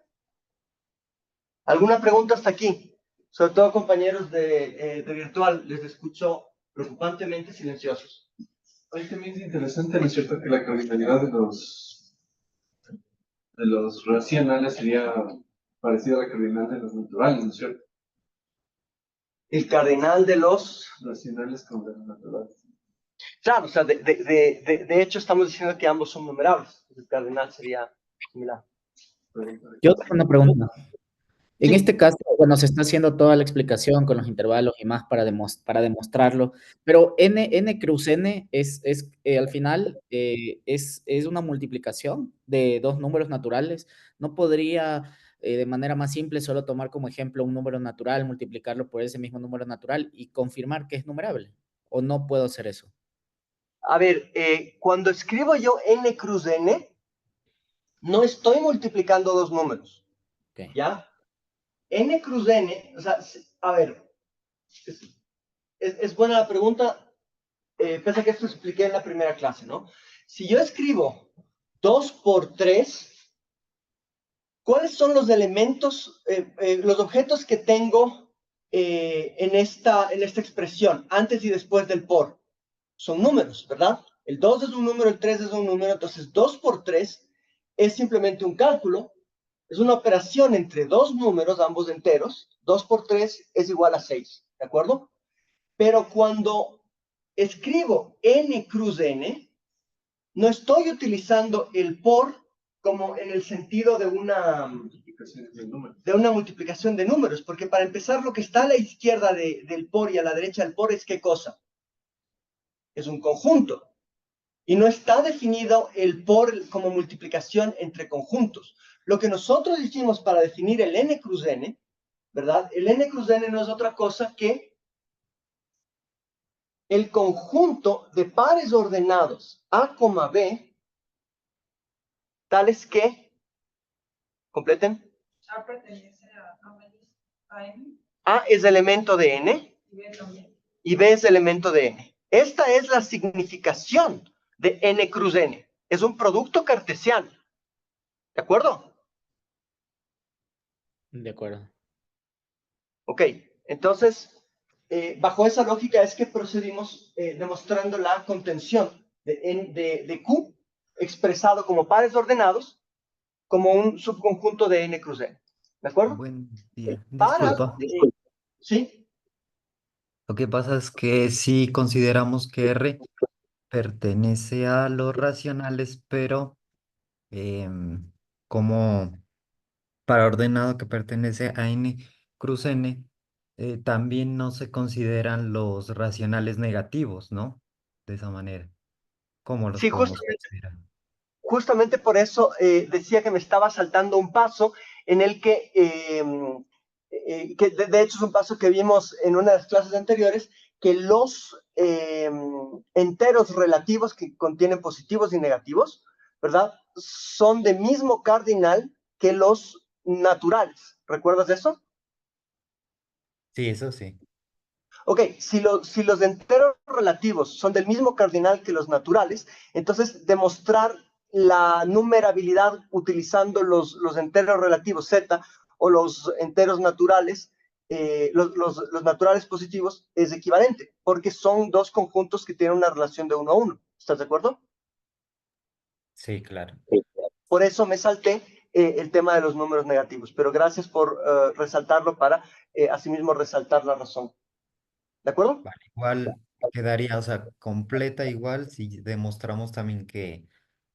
¿Alguna pregunta hasta aquí? Sobre todo, compañeros de virtual, les escucho preocupantemente silenciosos. Ahí también es interesante, ¿no es cierto?, que la cardinalidad de los racionales sería parecida a la cardinal de los naturales, ¿no es cierto? El cardinal de los... Racionales con de los naturales. Claro, o sea, de hecho estamos diciendo que ambos son numerables. El cardinal sería similar. Yo tengo una pregunta. En Sí. este caso, bueno, se está haciendo toda la explicación con los intervalos y más para demostrarlo, pero n cruz n al final es una multiplicación de dos números naturales. ¿No podría de manera más simple solo tomar como ejemplo un número natural, multiplicarlo por ese mismo número natural y confirmar que es numerable? ¿O no puedo hacer eso? A ver, cuando escribo yo n cruz n, no estoy multiplicando dos números. Okay. ¿Ya? N cruz n, o sea, a ver, es buena la pregunta, pese a que esto expliqué en la primera clase, ¿no? Si yo escribo 2 por 3, ¿cuáles son los elementos, los objetos que tengo en esta expresión, antes y después del por? Son números, ¿verdad? El 2 es un número, el 3 es un número, entonces 2 por 3 es simplemente un cálculo, es una operación entre dos números, ambos enteros. 2 por 3 es igual a 6, ¿de acuerdo? Pero cuando escribo n cruz n, no estoy utilizando el por como en el sentido de una multiplicación de números, porque para empezar lo que está a la izquierda del por y a la derecha del por es ¿qué cosa? Es un conjunto. Y no está definido el por como multiplicación entre conjuntos. Lo que nosotros hicimos para definir el n cruz n, ¿verdad? El n cruz n no es otra cosa que el conjunto de pares ordenados a, b, tales que, completen, A pertenece a N A es elemento de n y B también. y B es elemento de n. Esta es la significación de n cruz n. Es un producto cartesiano. ¿De acuerdo? De acuerdo. Ok, entonces, bajo esa lógica es que procedimos demostrando la contención de Q expresado como pares ordenados como un subconjunto de n cruz n. ¿De acuerdo? Buen día. Para, Disculpa. ¿sí? Lo que pasa es que si consideramos que R pertenece a los racionales, pero como para ordenado que pertenece a N cruz N, también no se consideran los racionales negativos, ¿no? De esa manera. ¿Cómo los Sí, podemos considerar? justamente por eso decía que me estaba saltando un paso en el que de hecho es un paso que vimos en una de las clases anteriores, que los enteros relativos que contienen positivos y negativos, ¿verdad? Son de mismo cardinal que los naturales. ¿Recuerdas eso? Sí, eso sí. Ok, si los enteros relativos son del mismo cardinal que los naturales, entonces demostrar la numerabilidad utilizando los enteros relativos z o los enteros naturales, los naturales positivos, es equivalente, porque son dos conjuntos que tienen una relación de 1 a 1. ¿Estás de acuerdo? Sí, claro. Por eso me salté el tema de los números negativos, pero gracias por resaltarlo para asimismo resaltar la razón. ¿De acuerdo? Vale, igual quedaría, o sea, completa igual si demostramos también que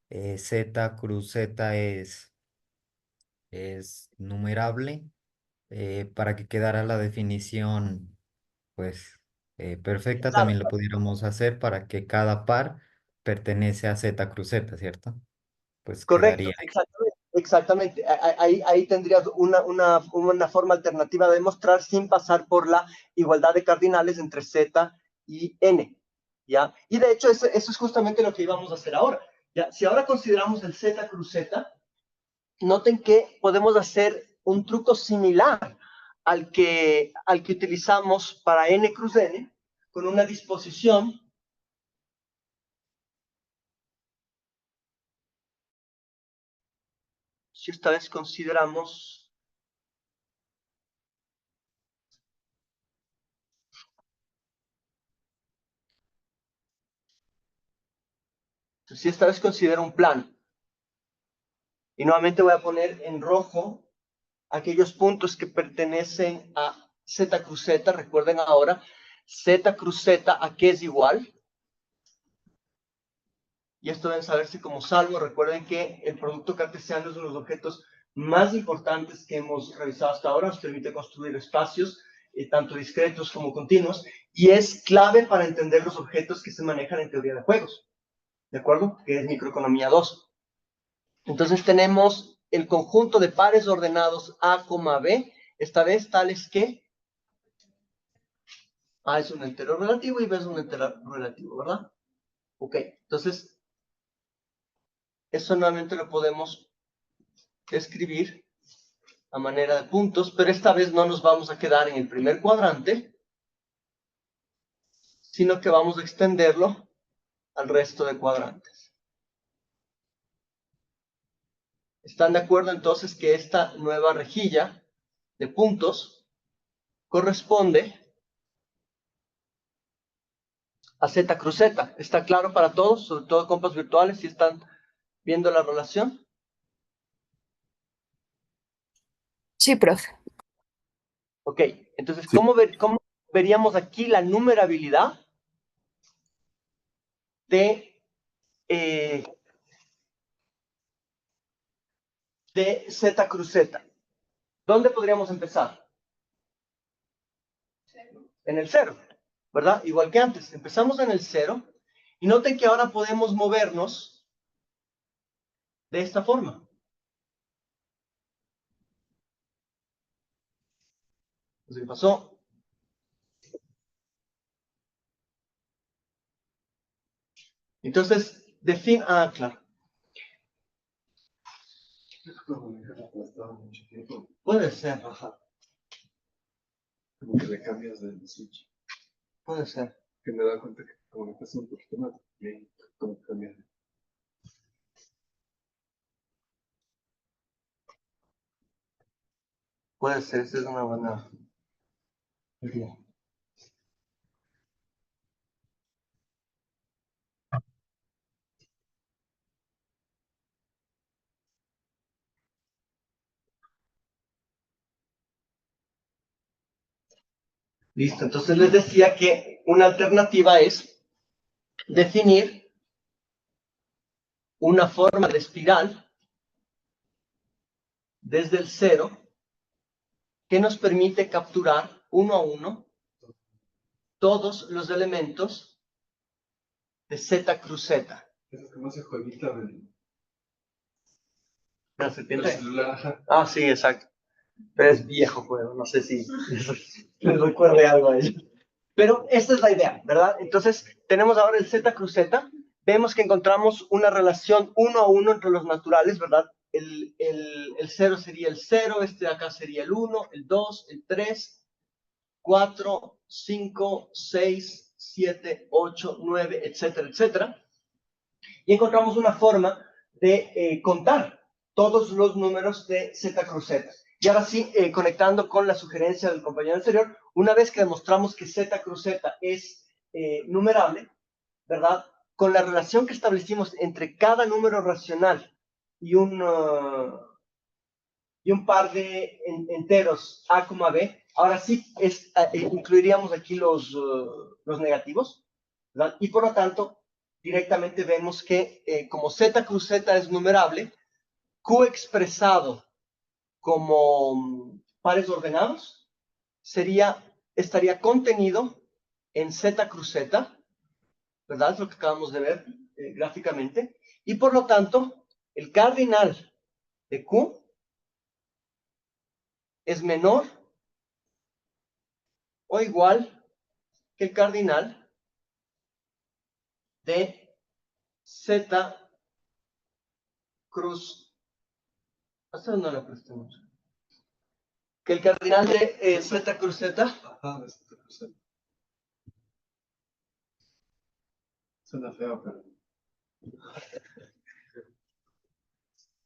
Z cruz Z es numerable, para que quedara la definición, pues, perfecta, Claro, también lo pudiéramos hacer para que cada par pertenece a Z cruz Z, ¿cierto? Pues correcto, quedaría. exactamente. Exactamente. Ahí tendrías una forma alternativa de demostrar sin pasar por la igualdad de cardinales entre Z y N. ¿Ya? Y de hecho, eso es justamente lo que íbamos a hacer ahora. ¿Ya? Si ahora consideramos el Z cruz Z, noten que podemos hacer un truco similar al que utilizamos para N cruz N, con una disposición si esta vez consideramos, si esta vez considero un plano, y nuevamente voy a poner en rojo aquellos puntos que pertenecen a Z cruz Z, recuerden ahora, Z cruz Z, ¿a qué es igual? Y esto deben saberse como salvo. Recuerden que el producto cartesiano es uno de los objetos más importantes que hemos revisado hasta ahora. Nos permite construir espacios, tanto discretos como continuos, y es clave para entender los objetos que se manejan en teoría de juegos, ¿de acuerdo? Que es microeconomía 2. Entonces tenemos el conjunto de pares ordenados A, B, esta vez tales que A es un entero relativo y B es un entero relativo, ¿verdad? Ok, entonces eso nuevamente lo podemos escribir a manera de puntos, pero esta vez no nos vamos a quedar en el primer cuadrante, sino que vamos a extenderlo al resto de cuadrantes. ¿Están de acuerdo entonces que esta nueva rejilla de puntos corresponde a Z cruz Z? ¿Está claro para todos, sobre todo compas virtuales, si están viendo la relación? Sí, profe. Ok, entonces, ¿cómo veríamos aquí la numerabilidad de, eh, de Z cruz Z? ¿Dónde podríamos empezar? En el 0, ¿verdad? Igual que antes, empezamos en el 0 y noten que ahora podemos movernos de esta forma. ¿Qué pasó? Entonces, claro. Puede ser, ajá. Como que le cambias del switch. Puede ser. Que me da cuenta que como que pasa un poquito más. Y como que cambia. Puede ser, esa es una buena idea. Listo, entonces les decía que una alternativa es definir una forma de espiral desde el 0 que nos permite capturar uno a uno todos los elementos de Z cruz Z. Eso es como ese jueguito del ¿Del celular. Ajá. Ah, sí, exacto. Pero es viejo juego, no sé si les recuerde algo a ellos. Pero esta es la idea, ¿verdad? Entonces, tenemos ahora el Z cruz Z. Vemos que encontramos una relación uno a uno entre los naturales, ¿verdad? El 0 sería el 0, este de acá sería el 1, el 2, el 3, 4, 5, 6, 7, 8, 9, etcétera, etcétera. Y encontramos una forma de contar todos los números de Z cruz Z. Y ahora sí, conectando con la sugerencia del compañero anterior, una vez que demostramos que Z cruz Z es numerable, ¿verdad? Con la relación que establecimos entre cada número racional y un par de enteros A, B, ahora sí incluiríamos aquí los negativos, ¿verdad? Y por lo tanto, directamente vemos que como Z cruz Z es numerable, Q expresado como pares ordenados estaría contenido en Z cruz Z, ¿verdad? Es lo que acabamos de ver gráficamente. Y por lo tanto, el cardinal de Q es menor o igual que el cardinal de Z cruz. ¿Hasta dónde la prestamos? Que el cardinal de Z cruz Z. Ajá, suena feo, pero...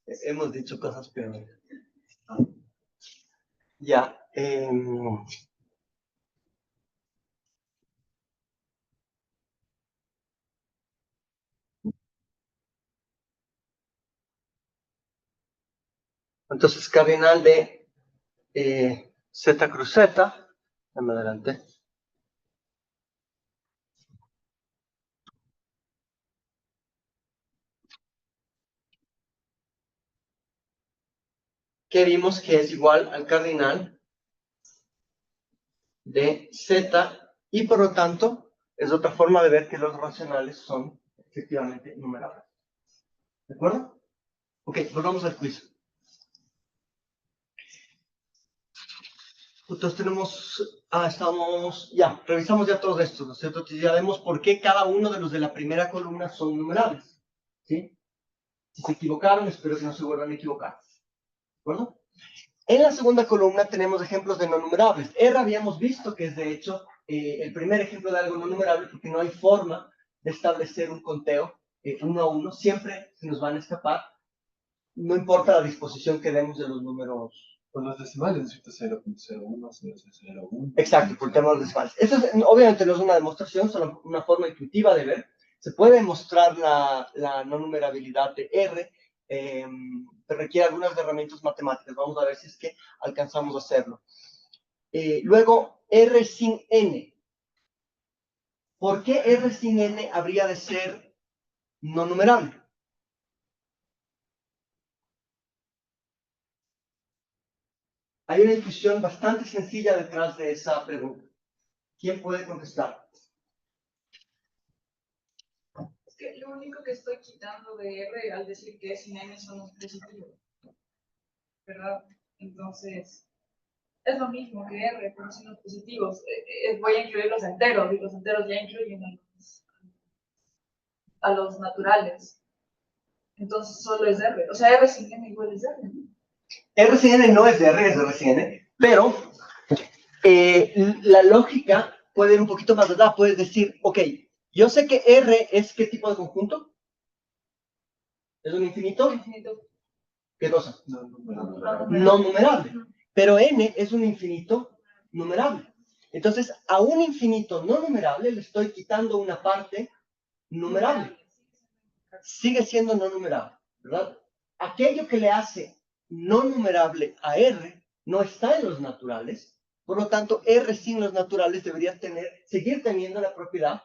Hemos dicho cosas peores. Ya. Entonces, cardinal de Z cruz Z. Dame adelante. Que vimos que es igual al cardinal de Z y por lo tanto es otra forma de ver que los racionales son efectivamente numerables. ¿De acuerdo? Ok, volvamos al quiz. Entonces revisamos ya todo esto, ¿no es cierto? Entonces ya vemos por qué cada uno de los de la primera columna son numerables, ¿sí? Si se equivocaron, espero que no se vuelvan a equivocar, ¿de acuerdo? En la segunda columna tenemos ejemplos de no numerables. R habíamos visto que es de hecho el primer ejemplo de algo no numerable porque no hay forma de establecer un conteo 1 a 1, siempre se nos van a escapar, no importa la disposición que demos de los números. Con los decimales necesito 0.01, 0.01. Exacto, por temas decimales. Eso obviamente no es una demostración, solo una forma intuitiva de ver. Se puede mostrar la no numerabilidad de R, pero requiere algunas herramientas matemáticas. Vamos a ver si es que alcanzamos a hacerlo. Luego, R sin N. ¿Por qué R sin N habría de ser no numerable? Hay una intuición bastante sencilla detrás de esa pregunta. ¿Quién puede contestar? Es que lo único que estoy quitando de R al decir que es sin N son los positivos, ¿verdad? Entonces, es lo mismo que R, pero sin los positivos. Voy a incluir los enteros, y los enteros ya incluyen a los naturales. Entonces, solo es R. O sea, R sin N igual es R, ¿no? R sin N no es de R, es de R sin N, pero la lógica puede ir un poquito más allá. Puedes decir, ok, yo sé que R es ¿qué tipo de conjunto? ¿Es un infinito? ¿Qué cosa? No numerable. Pero N es un infinito numerable. Entonces, a un infinito no numerable le estoy quitando una parte numerable. Sigue siendo no numerable, ¿verdad? Aquello que le hace no numerable a R no está en los naturales. Por lo tanto, R sin los naturales debería seguir teniendo la propiedad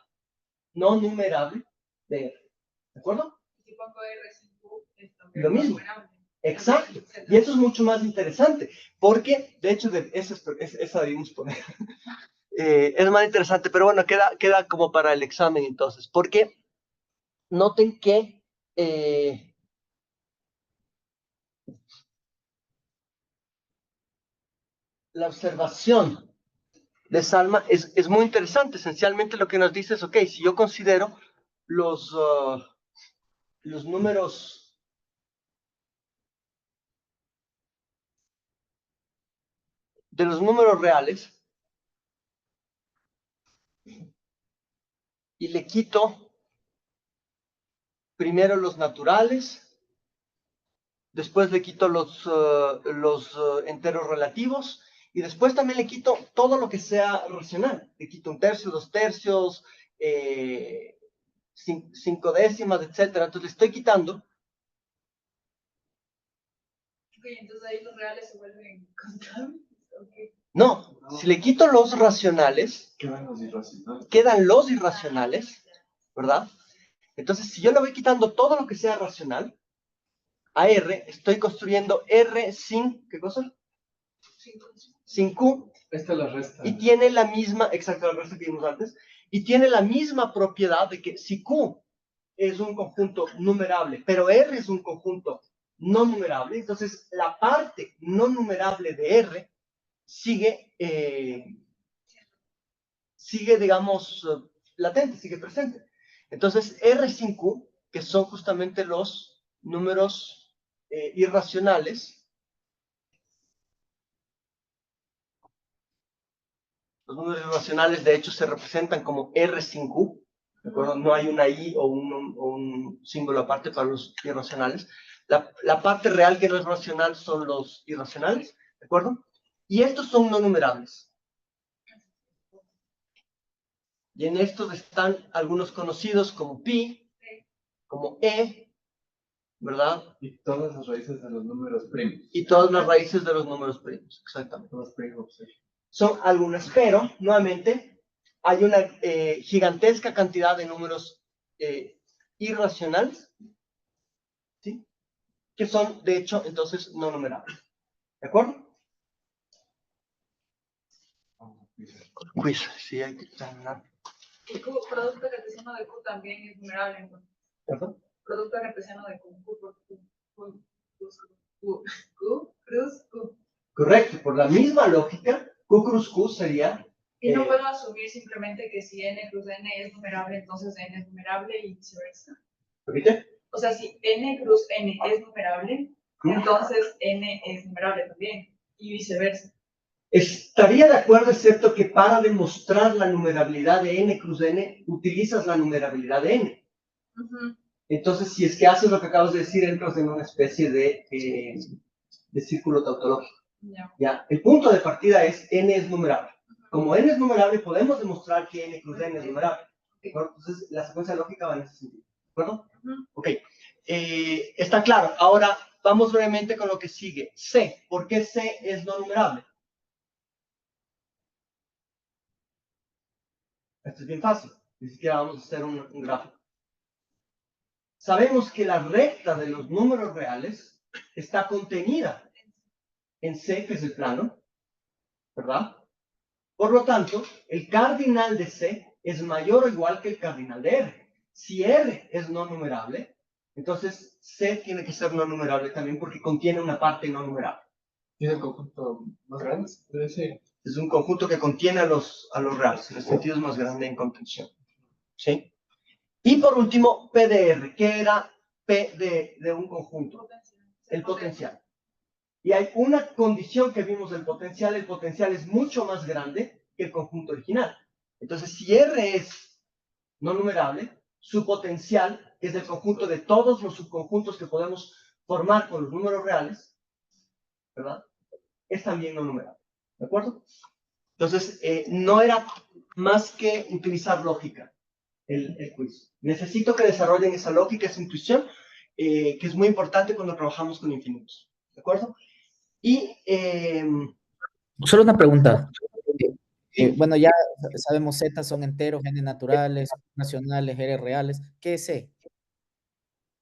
no numerable de R. ¿De acuerdo? Si pongo R sin Q, es también Lo mismo. numerable. Exacto. Y eso es mucho más interesante, porque, de hecho, esa debimos poner. Es más interesante, pero bueno, queda como para el examen entonces, porque noten que la observación de Salma es muy interesante. Esencialmente lo que nos dice es, ok, si yo considero los números de los números reales y le quito primero los naturales, después le quito los enteros relativos y después también le quito todo lo que sea racional. Le quito 1/3, 2/3, 5 décimas, etcétera. Entonces le estoy quitando. Ok, entonces ahí los reales se vuelven contables. Okay. No, si le quito los racionales, Quedan los irracionales. quedan los irracionales ¿verdad? Entonces, si yo le voy quitando todo lo que sea racional, a R, estoy construyendo R sin, ¿qué cosa? Sin Q, Esta es la resta. y tiene la misma, exacto, la resta que vimos antes, y tiene la misma propiedad de que si Q es un conjunto numerable, pero R es un conjunto no numerable, entonces la parte no numerable de R sigue, digamos, latente, sigue presente. Entonces, R sin Q, que son justamente los números irracionales, los números irracionales de hecho se representan como R sin Q, ¿de acuerdo? No hay una I o un símbolo aparte para los irracionales. La parte real que no es racional son los irracionales, ¿de acuerdo? Y estos son no numerables. Y en estos están algunos conocidos como pi, como e, ¿verdad? Y todas las raíces de los números primos. Y todas las raíces de los números primos, exactamente. Los primos, sí. Son algunas, pero, nuevamente, hay una gigantesca cantidad de números irracionales, ¿sí? Que son, de hecho, entonces, no numerables. ¿De acuerdo? Quiz, sí, hay que terminar. El Q, producto cartesiano de Q también es numerable, entonces. ¿Perdón? Producto cartesiano de Q, cruz, Q. Correcto, por la misma lógica, Q cruz Q sería... Y no puedo asumir simplemente que si n cruz n es numerable, entonces n es numerable y viceversa. ¿Repite? O sea, si n cruz n es numerable, entonces n es numerable también, y viceversa. Estaría de acuerdo, excepto que para demostrar la numerabilidad de n cruz n, utilizas la numerabilidad de n. Entonces, si es que haces lo que acabas de decir, entras en una especie de círculo tautológico. ¿Ya? El punto de partida es n es numerable. Como n es numerable, podemos demostrar que n cruz n es numerable. Entonces, la secuencia lógica va en ese sentido. ¿De acuerdo? Ok. Está claro. Ahora, vamos brevemente con lo que sigue. C. ¿Por qué C es no numerable? Esto es bien fácil. Ni siquiera vamos a hacer un gráfico. Sabemos que la recta de los números reales está contenida en C, que es el plano, ¿verdad? Por lo tanto, el cardinal de C es mayor o igual que el cardinal de R. Si R es no numerable, entonces C tiene que ser no numerable también porque contiene una parte no numerable. ¿Tiene el conjunto más grande? Sí. Es un conjunto que contiene a los reales, en el sentido es más grande en contención. ¿Sí? Y por último, P de R. ¿Qué era P de un conjunto? El potencial. Y hay una condición que vimos del potencial. El potencial es mucho más grande que el conjunto original. Entonces, si R es no numerable, su potencial, que es el conjunto de todos los subconjuntos que podemos formar con los números reales, ¿verdad? Es también no numerable. ¿De acuerdo? Entonces, no era más que utilizar lógica el quiz. Necesito que desarrollen esa lógica, esa intuición, que es muy importante cuando trabajamos con infinitos. ¿De acuerdo? Y... Solo una pregunta. ¿sí? Bueno, ya sabemos Z son enteros, N naturales, nacionales, R reales. ¿Qué es C?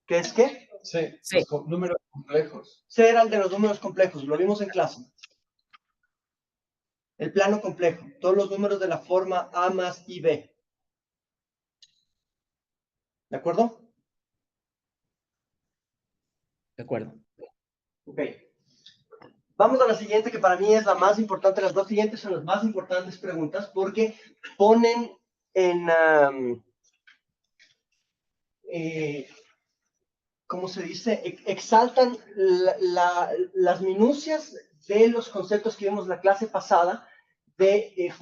¿Qué es qué? Sí, Sí. los números complejos. C era el de los números complejos, lo vimos en clase. El plano complejo, todos los números de la forma A más IB. ¿De acuerdo? De acuerdo. Ok. Vamos a la siguiente, que para mí es la más importante. Las dos siguientes son las más importantes preguntas porque ponen en... ¿cómo se dice? Exaltan las minucias de los conceptos que vimos en la clase pasada de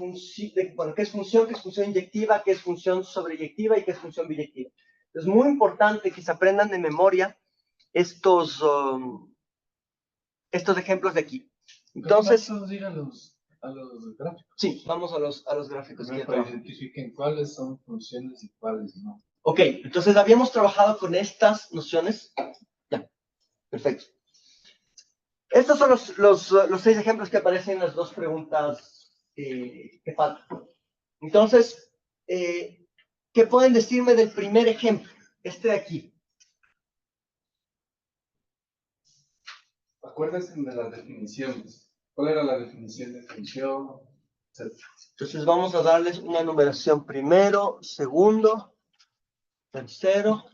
bueno, qué es función inyectiva, qué es función sobreyectiva y qué es función biyectiva. Es muy importante que se aprendan de memoria estos ejemplos de aquí. Entonces, ¿Vamos a ir a los gráficos? sí, vamos a los gráficos. Para que identifiquen cuáles son funciones y cuáles no. Ok, entonces habíamos trabajado con estas nociones. Ya, perfecto. Estos son los 6 ejemplos que aparecen en las dos preguntas que faltan. Entonces, ¿qué ¿qué pueden decirme del primer ejemplo? Este de aquí. Acuérdense de las definiciones. ¿Cuál era la definición de función? Etcétera. Entonces vamos a darles una numeración primero, segundo, tercero,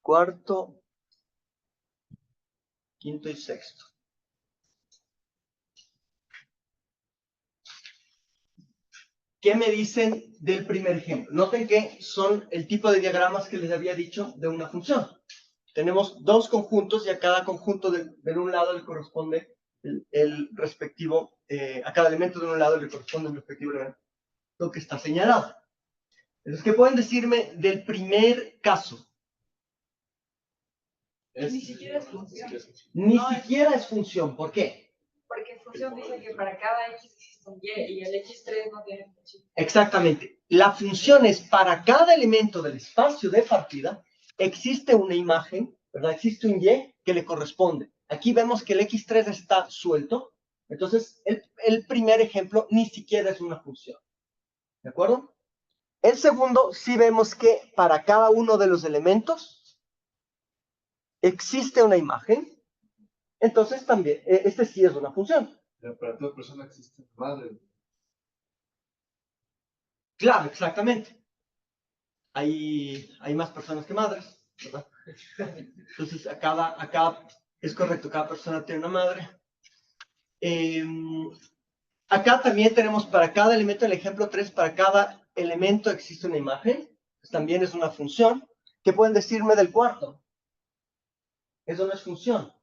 cuarto, quinto y sexto. ¿Qué me dicen del primer ejemplo? Noten que son el tipo de diagramas que les había dicho de una función. Tenemos dos conjuntos y a cada conjunto de un lado le corresponde el respectivo, a cada elemento de un lado le corresponde el respectivo elemento que está señalado. Entonces, ¿qué pueden decirme del primer caso? Ni siquiera es función. Ni No, siquiera es función. ¿Por qué? Porque función dice que para cada X existe un Y y el X3 no tiene función. Exactamente. La función es para cada elemento del espacio de partida existe una imagen, ¿verdad? Existe un Y que le corresponde. Aquí vemos que el X3 está suelto. Entonces, el primer ejemplo ni siquiera es una función. ¿De acuerdo? El segundo, sí vemos que para cada uno de los elementos existe una imagen. Entonces, también, este sí es una función. Pero para toda persona existe una madre. Claro, exactamente. Hay más personas que madres, ¿verdad? Entonces, acá es correcto, cada persona tiene una madre. Acá también tenemos para cada elemento, el ejemplo 3, para cada elemento existe una imagen. Pues también es una función. ¿Qué pueden decirme del cuarto? Eso no es función.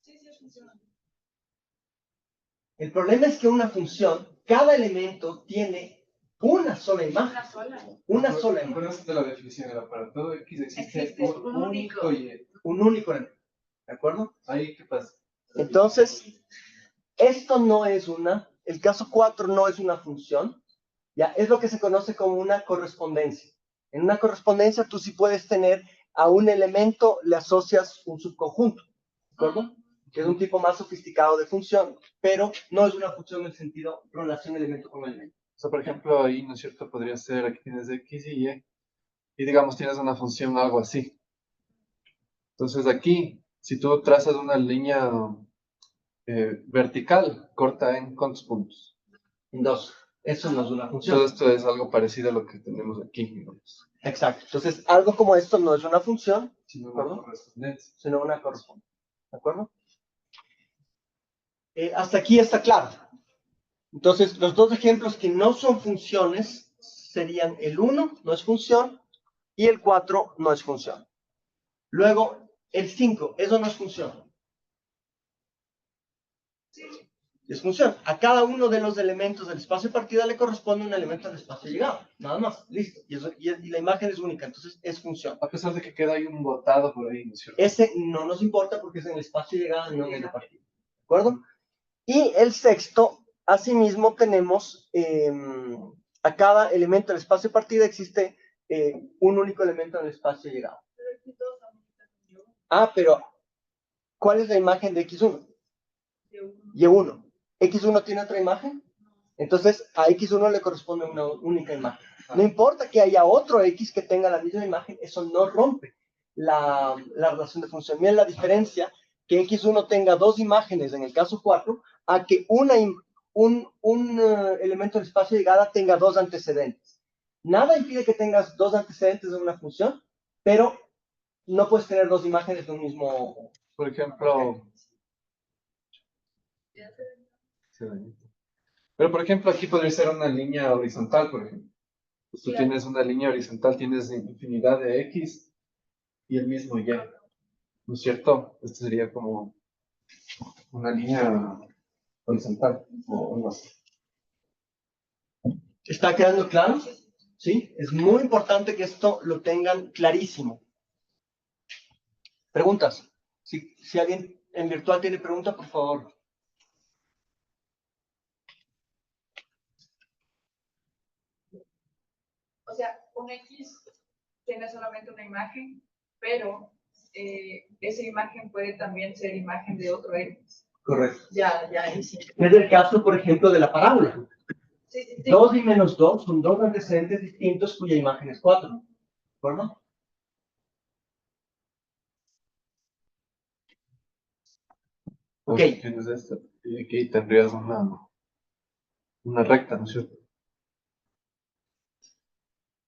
Sí, sí es función. El problema es que una función, cada elemento tiene una sola imagen. Una sola. Una sola imagen. Acuérdense de la definición. Era para todo X existe Existe un único Y. Un único elemento. ¿De acuerdo? Ahí, ¿qué pasa? Entonces, esto no es el caso 4 no es una función, ya es lo que se conoce como una correspondencia. En una correspondencia tú sí puedes tener a un elemento, le asocias un subconjunto, ¿de acuerdo? Que es un tipo más sofisticado de función, pero no es una función en el sentido relación elemento con elemento. O sea, por ejemplo, ahí, ¿no es cierto? Podría ser, aquí tienes X y Y. Y digamos, tienes una función algo así. Entonces aquí, si tú trazas una línea vertical, corta en ¿cuántos puntos? En dos. Eso no es una función. Todo esto es algo parecido a lo que tenemos aquí, digamos. Exacto. Entonces, algo como esto no es una función, Sino ¿de una acuerdo? correspondencia. Sino una correspondencia. ¿De acuerdo? Hasta aquí está claro. Entonces, los dos ejemplos que no son funciones serían el 1, no es función, y el 4 no es función. Luego, el 5, eso no es función. Es función. A cada uno de los elementos del espacio de partida le corresponde un elemento del espacio de llegada. Nada más. Listo. Y la imagen es única, entonces es función. A pesar de que queda ahí un botado por ahí, ¿no es cierto? Ese no nos importa porque es en el espacio de llegada, no en el de partida. ¿De acuerdo? Y el sexto, asimismo, tenemos a cada elemento del espacio de partida existe un único elemento en el espacio de llegada. Ah, pero ¿cuál es la imagen de X1? Y1. ¿X1 tiene otra imagen? Entonces a X1 le corresponde una única imagen. No importa que haya otro X que tenga la misma imagen, eso no rompe la relación de función. Miren la diferencia que X1 tenga dos imágenes en el caso 4 a que un elemento del espacio de llegada tenga dos antecedentes. Nada impide que tengas dos antecedentes de una función, pero no puedes tener dos imágenes de un mismo... Por ejemplo... Pero, por ejemplo, aquí podría ser una línea horizontal, por ejemplo. Pues tú tienes una línea horizontal, tienes infinidad de X y el mismo Y. ¿No es cierto? Esto sería como una línea horizontal o algo así. ¿Está quedando claro? ¿Sí? Es muy importante que esto lo tengan clarísimo. ¿Preguntas? Si alguien en virtual tiene pregunta, por favor. O sea, un X tiene solamente una imagen, pero esa imagen puede también ser imagen de otro X. Correcto. Ya, ahí sí. Es el caso, por ejemplo, de la parábola. Sí, sí, sí. 2 y menos 2 son dos antecedentes distintos cuya imagen es 4. ¿De acuerdo? Ok. Tienes esto. Y aquí tendrías una recta, ¿no es cierto?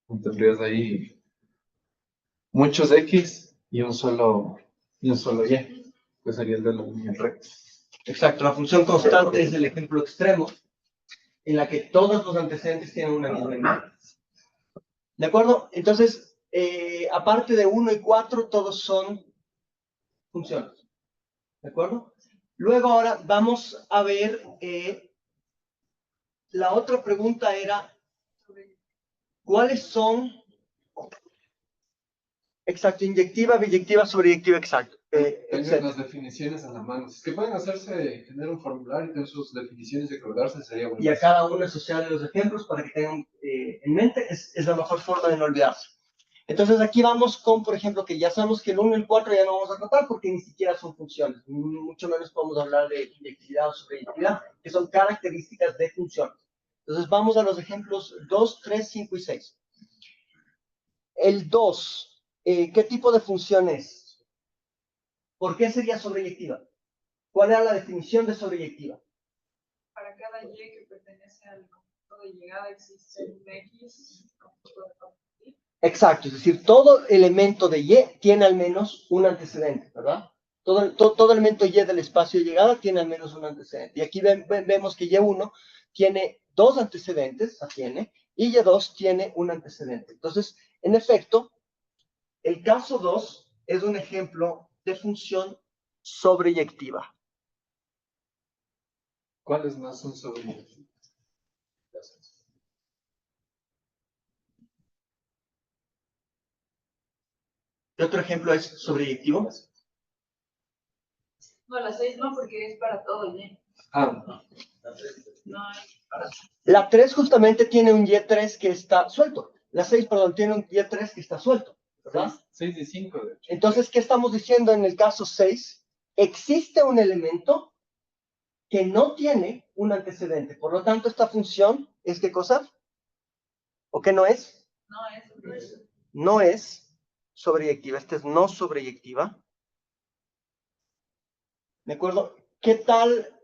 Tendrías ahí muchos X y un solo Y, que sería el de la línea recta. Exacto, la función constante es el ejemplo extremo en la que todos los antecedentes tienen una misma imagen. ¿De acuerdo? Entonces, aparte de 1 y 4, todos son funciones. ¿De acuerdo? Luego ahora vamos a ver, la otra pregunta era, ¿cuáles son, exacto, inyectiva, biyectiva, sobreyectiva, exacto? Tengan las definiciones en la mano. Si es que pueden hacerse, tener un formulario y tener sus definiciones y acordarse, sería bueno. Y a cada uno asociarle los ejemplos para que tengan en mente, es la mejor forma de no olvidarse. Entonces aquí vamos con, por ejemplo, que ya sabemos que el 1 y el 4 ya no vamos a tratar porque ni siquiera son funciones, mucho menos podemos hablar de inyectividad o sobreyectividad, que son características de funciones. Entonces vamos a los ejemplos 2, 3, 5 y 6. El 2, ¿qué tipo de función es? ¿Por qué sería sobreyectiva? ¿Cuál era la definición de sobreyectiva? Para cada Y que pertenece al conjunto de llegada existe un X conjunto de conjunto. Exacto, es decir, todo elemento de Y tiene al menos un antecedente, ¿verdad? Todo elemento Y del espacio de llegada tiene al menos un antecedente. Y aquí vemos que Y1 tiene dos antecedentes, y Y2 tiene un antecedente. Entonces, en efecto, el caso 2 es un ejemplo de función sobreyectiva. ¿Cuáles más son sobreyectivas? ¿Qué otro ejemplo es sobreyectivo? No, la 6 no, porque es para todo Y. Ah, No hay. La 3 justamente tiene un Y3 que está suelto. La 6, perdón, tiene un Y3 que está suelto, ¿verdad? 6 y 5, de hecho. Entonces, ¿qué estamos diciendo en el caso 6? Existe un elemento que no tiene un antecedente. Por lo tanto, esta función es ¿qué cosa? ¿O qué no es? No, eso es. No es sobreyectiva. Esta es no sobreyectiva. ¿De acuerdo? ¿Qué tal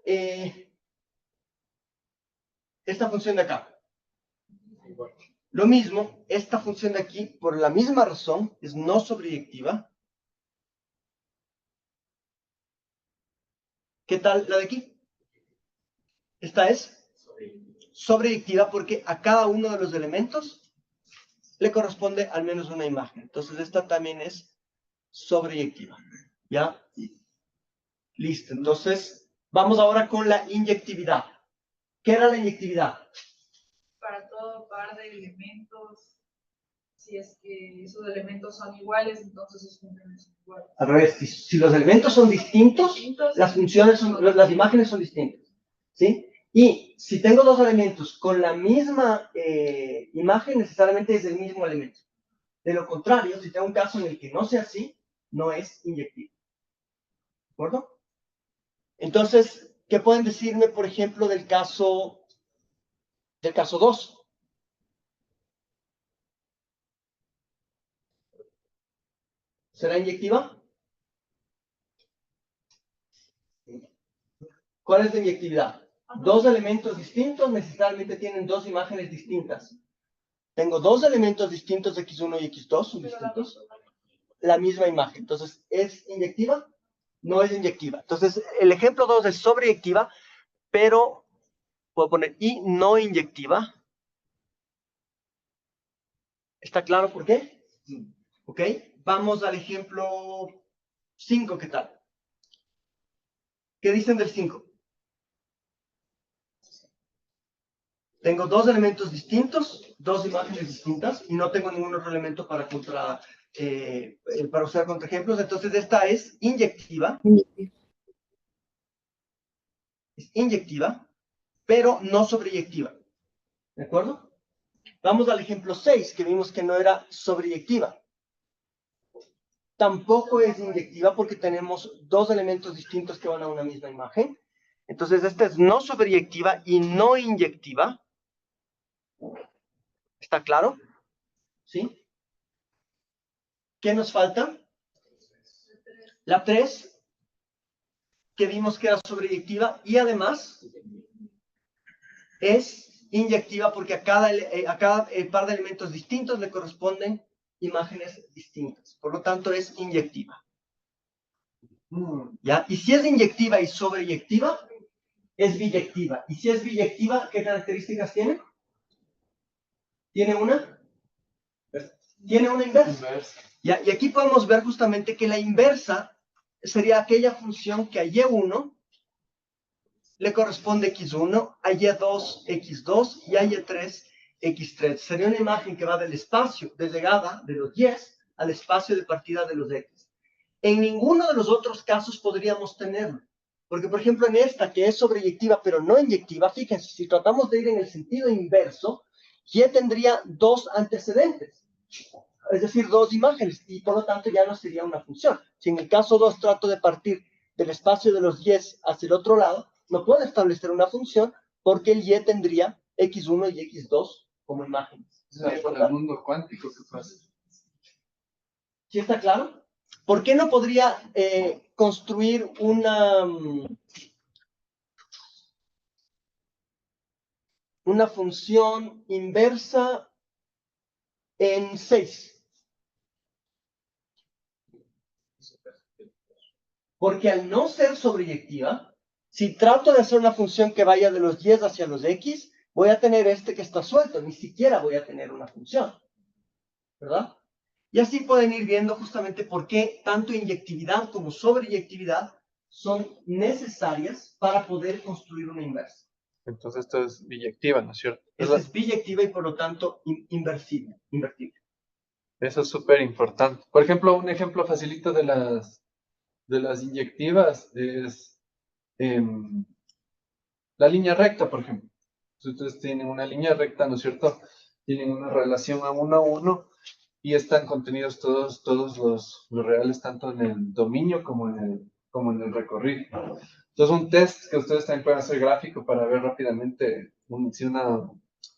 esta función de acá? Lo mismo, esta función de aquí, por la misma razón, es no sobreyectiva. ¿Qué tal la de aquí? Esta es sobreyectiva porque a cada uno de los elementos le corresponde al menos una imagen. Entonces esta también es sobreyectiva. ¿Ya? Listo. Entonces, vamos ahora con la inyectividad. ¿Qué era la inyectividad? Para todo par de elementos, si es que esos elementos son iguales, entonces sus funciones son iguales. Al revés, si los elementos son distintos, las funciones son, las imágenes son distintas. ¿Sí? Y si tengo dos elementos con la misma imagen, necesariamente es el mismo elemento. De lo contrario, si tengo un caso en el que no sea así, no es inyectivo. ¿De acuerdo? Entonces, ¿qué pueden decirme, por ejemplo, del caso 2? ¿Será inyectiva? ¿Cuál es la inyectividad? Dos elementos distintos necesariamente tienen dos imágenes distintas. Tengo dos elementos distintos, X1 y X2, son distintos. La misma imagen. Entonces, ¿es inyectiva? No es inyectiva. Entonces, el ejemplo 2 es sobreyectiva, pero puedo poner y no inyectiva. ¿Está claro por qué? ¿Ok? Vamos al ejemplo 5, ¿qué tal? ¿Qué dicen del 5? Tengo dos elementos distintos, dos imágenes distintas, y no tengo ningún otro elemento para usar contraejemplos. Entonces, esta es inyectiva, pero no sobreyectiva. ¿De acuerdo? Vamos al ejemplo 6, que vimos que no era sobreyectiva. Tampoco es inyectiva porque tenemos dos elementos distintos que van a una misma imagen. Entonces, esta es no sobreyectiva y no inyectiva. ¿Está claro? ¿Sí? ¿Qué nos falta? La 3, que vimos que era sobreyectiva y además es inyectiva porque a cada par de elementos distintos le corresponden imágenes distintas. Por lo tanto, es inyectiva. ¿Ya? Y si es inyectiva y sobreyectiva, es biyectiva. Y si es biyectiva, ¿qué características tiene? ¿Tiene una? Tiene una inversa. ¿Ya? Y aquí podemos ver justamente que la inversa sería aquella función que a y1 le corresponde x1, a y2, x2 y a y3, x3. Sería una imagen que va del espacio de llegada de los y's al espacio de partida de los x. En ninguno de los otros casos podríamos tenerlo. Porque, por ejemplo, en esta, que es sobreyectiva pero no inyectiva, fíjense, si tratamos de ir en el sentido inverso, y tendría dos antecedentes, es decir, dos imágenes, y por lo tanto ya no sería una función. Si en el caso 2 trato de partir del espacio de los y's hacia el otro lado, no puedo establecer una función porque el y tendría x1 y x2 como imágenes. Por el mundo cuántico, ¿qué pasa? ¿Sí está claro? ¿Por qué no podría construir una función inversa en 6? Porque al no ser sobreyectiva, si trato de hacer una función que vaya de los y hacia los x, voy a tener este que está suelto, ni siquiera voy a tener una función, ¿verdad? Y así pueden ir viendo justamente por qué tanto inyectividad como sobreyectividad son necesarias para poder construir una inversa. Entonces esto es biyectiva, ¿no es cierto? Esta es biyectiva y por lo tanto invertible. Eso es súper importante. Por ejemplo, un ejemplo facilito de las inyectivas es la línea recta, por ejemplo. Si ustedes tienen una línea recta, ¿no es cierto? Tienen una relación a 1 y están contenidos todos los reales, tanto en el dominio como en el recorrido. Entonces, un test que ustedes también pueden hacer gráfico para ver rápidamente si una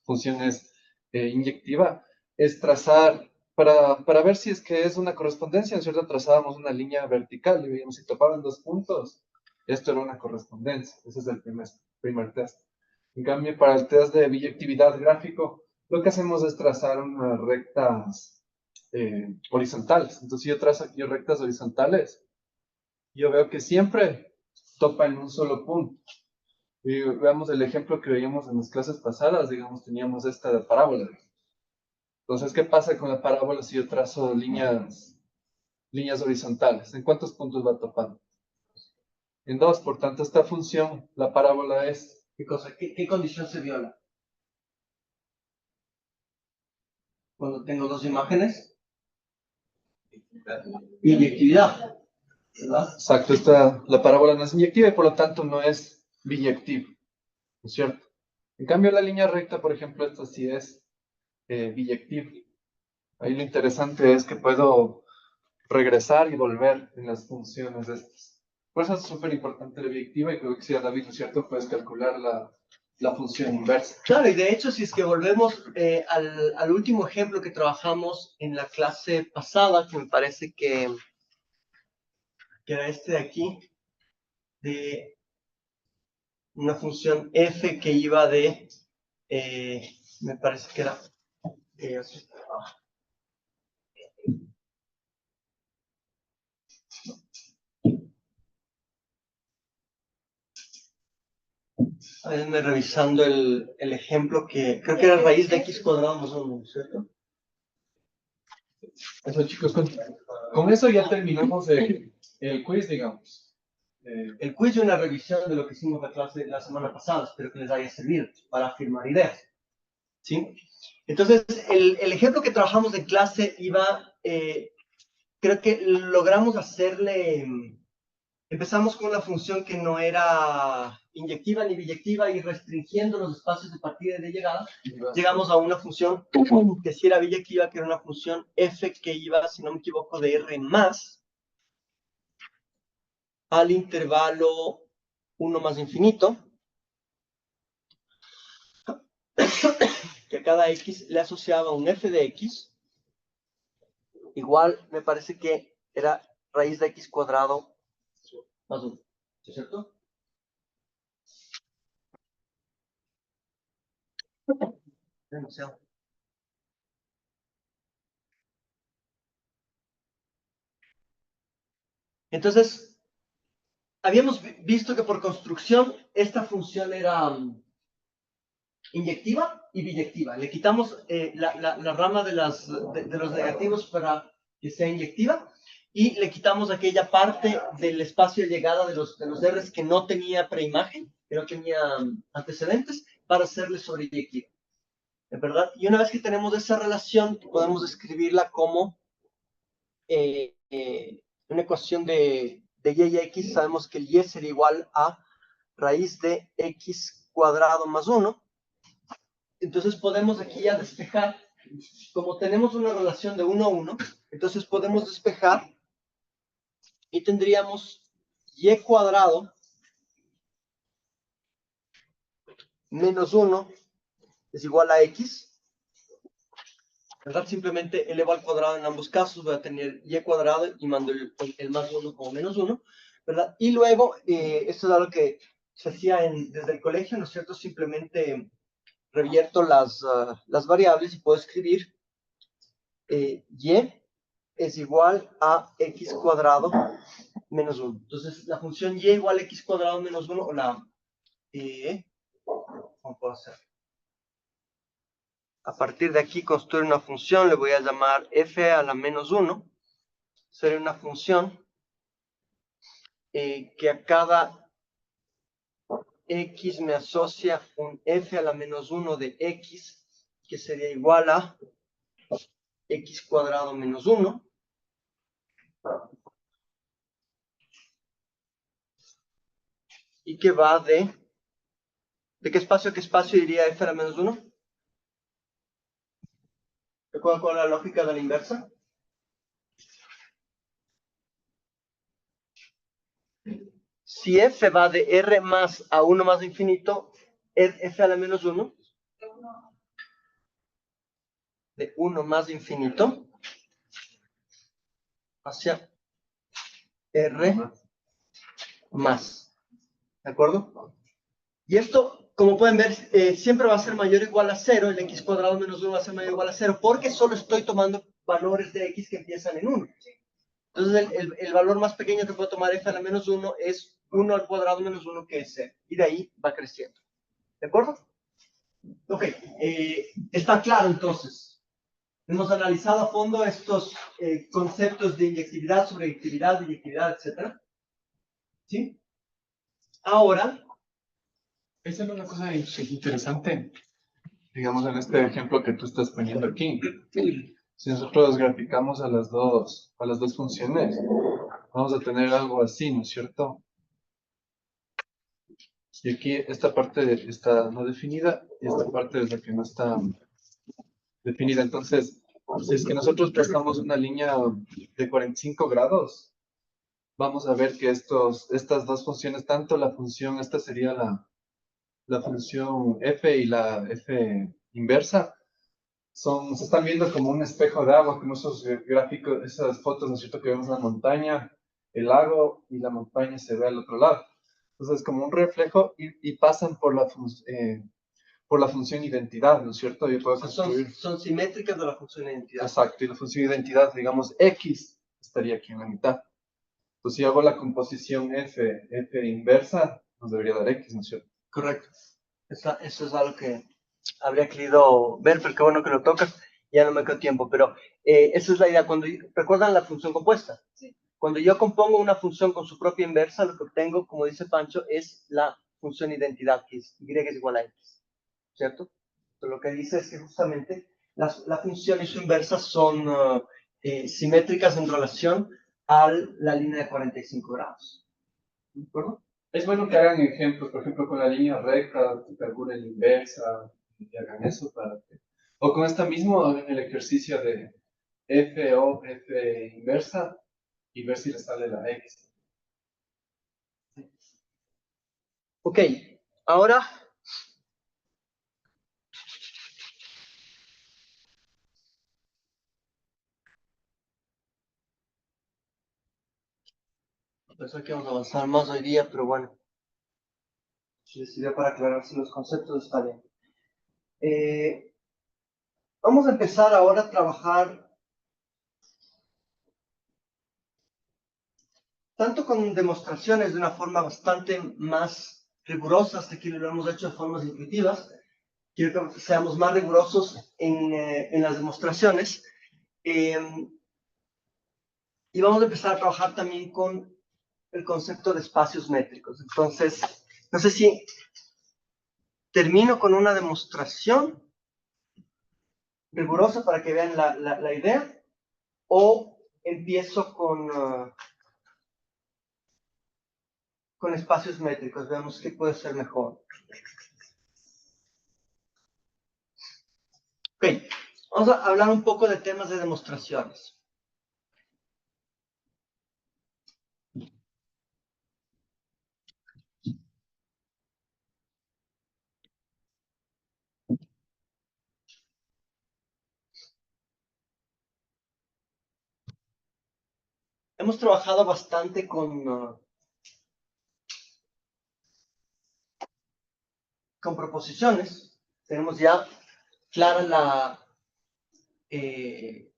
función es inyectiva, es trazar, para ver si es que es una correspondencia, ¿no es cierto? Trazábamos una línea vertical y veíamos si topaban 2 puntos, esto era una correspondencia. Ese es el primer test. En cambio, para el test de biyectividad gráfico, lo que hacemos es trazar unas rectas horizontales. Entonces, si yo trazo aquí rectas horizontales, yo veo que siempre topa en un solo punto. Y veamos el ejemplo que veíamos en las clases pasadas, digamos, teníamos esta de parábola. Entonces, ¿qué pasa con la parábola si yo trazo líneas horizontales? ¿En cuántos puntos va topando? En 2, por tanto, esta función, la parábola es... ¿Qué cosa? ¿Qué condición se viola? Cuando tengo dos imágenes. Inyectividad. ¿Verdad? Exacto, la parábola no es inyectiva y por lo tanto no es biyectiva, ¿no es cierto? En cambio, la línea recta, por ejemplo, esta sí es biyectiva. Ahí lo interesante es que puedo regresar y volver en las funciones de estas. Por eso es súper importante la biyectiva y creo que si a David, ¿no es cierto? Puedes calcular la función inversa. Claro, y de hecho, si es que volvemos al último ejemplo que trabajamos en la clase pasada, que me parece que era este de aquí, de una función f que iba de, me parece que era, váyanme revisando el ejemplo que creo que era raíz de x cuadrado más 1, ¿cierto? Eso, chicos, con eso ya terminamos el quiz, digamos. El quiz y una revisión de lo que hicimos la clase la semana pasada, espero que les haya servido para afirmar ideas. ¿Sí? Entonces, el ejemplo que trabajamos en clase iba, creo que logramos hacerle, empezamos con una función que no era inyectiva ni biyectiva y restringiendo los espacios de partida y de llegada, llegamos a una función que sí era biyectiva, que era una función f que iba, si no me equivoco, de r más al intervalo 1 más infinito. que a cada x le asociaba un f de x, igual me parece que era raíz de x cuadrado más 1, ¿es cierto? Demasiado. Entonces, habíamos visto que por construcción esta función era inyectiva y biyectiva. Le quitamos la rama de los negativos para que sea inyectiva y le quitamos aquella parte del espacio de llegada de los R's que no tenía preimagen, que no tenía antecedentes, para hacerle sobreyectiva. ¿Es verdad? Y una vez que tenemos esa relación, podemos escribirla como una ecuación de y y x. Sabemos que el y sería igual a raíz de x cuadrado más 1. Entonces podemos aquí ya despejar, como tenemos una relación de 1 a 1, entonces podemos despejar y tendríamos y cuadrado menos 1 es igual a x, ¿verdad? Simplemente elevo al cuadrado en ambos casos, voy a tener y cuadrado y mando el más 1 como menos 1, ¿verdad? Y luego, esto es algo que se hacía desde el colegio, ¿no es cierto? Simplemente revierto las variables y puedo escribir y es igual a x cuadrado menos 1. Entonces, la función y igual a x cuadrado menos 1, o la... ¿cómo puedo hacer? A partir de aquí construir una función, le voy a llamar f a la menos 1. Sería una función que a cada x me asocia un f a la menos 1 de x, que sería igual a x cuadrado menos 1. Y que va ¿de qué espacio a qué espacio iría f a la menos 1? ¿Recuerdan cuál es la lógica de la inversa? Si f va de r más a 1 más infinito, es f a la menos 1. De 1 más infinito hacia r más. ¿De acuerdo? Y esto, como pueden ver, siempre va a ser mayor o igual a 0. El x cuadrado menos 1 va a ser mayor o igual a 0 porque solo estoy tomando valores de x que empiezan en 1. Entonces, el valor más pequeño que puedo tomar f a la menos 1 es 1 al cuadrado menos 1, que es 0. Y de ahí va creciendo. ¿De acuerdo? Ok. Está claro, entonces. Hemos analizado a fondo estos conceptos de inyectividad, sobreyectividad, biyectividad, etc. ¿Sí? Ahora, Esa es una cosa interesante, digamos, en este ejemplo que tú estás poniendo aquí. Si nosotros graficamos a las dos funciones, vamos a tener algo así, ¿no es cierto? Y aquí esta parte está no definida y esta parte es la que no está definida. Entonces, si es que nosotros trazamos una línea de 45 grados, vamos a ver que estas dos funciones, tanto la función, esta sería la función f y la f inversa, se están viendo como un espejo de agua, como esos gráficos, esas fotos, ¿no es cierto?, que vemos la montaña, el lago y la montaña se ve al otro lado. Entonces, como un reflejo y pasan por la función identidad, ¿no es cierto? Yo puedo construir... son simétricas de la función identidad. Exacto, y la función identidad, digamos, x estaría aquí en la mitad. Entonces, si hago la composición f inversa, nos debería dar x, ¿no es cierto? Correcto. Eso es algo que habría querido ver, pero qué bueno que lo tocas. Ya no me quedó tiempo, pero esa es la idea. ¿Recuerdan la función compuesta? Sí. Cuando yo compongo una función con su propia inversa, lo que obtengo, como dice Pancho, es la función identidad, que es y es igual a x, ¿cierto? Entonces, lo que dice es que justamente la función y su inversa son simétricas en relación a la línea de 45 grados. ¿De acuerdo? Es bueno que hagan ejemplos, por ejemplo, con la línea recta, que calculen la inversa, y hagan eso para que... O con esta mismo, hagan el ejercicio de f o f inversa y ver si les sale la x. Ok, ahora Pensé que vamos a avanzar más hoy día, pero bueno. Si les sirve para aclararse los conceptos, está bien. Vamos a empezar ahora a trabajar tanto con demostraciones de una forma bastante más rigurosa, hasta aquí lo hemos hecho de formas intuitivas. Quiero que seamos más rigurosos en las demostraciones. Y vamos a empezar a trabajar también con el concepto de espacios métricos. Entonces, no sé si termino con una demostración rigurosa para que vean la idea, o empiezo con espacios métricos. Veamos qué puede ser mejor. Ok, vamos a hablar un poco de temas de demostraciones. Hemos trabajado bastante con proposiciones. Tenemos ya clara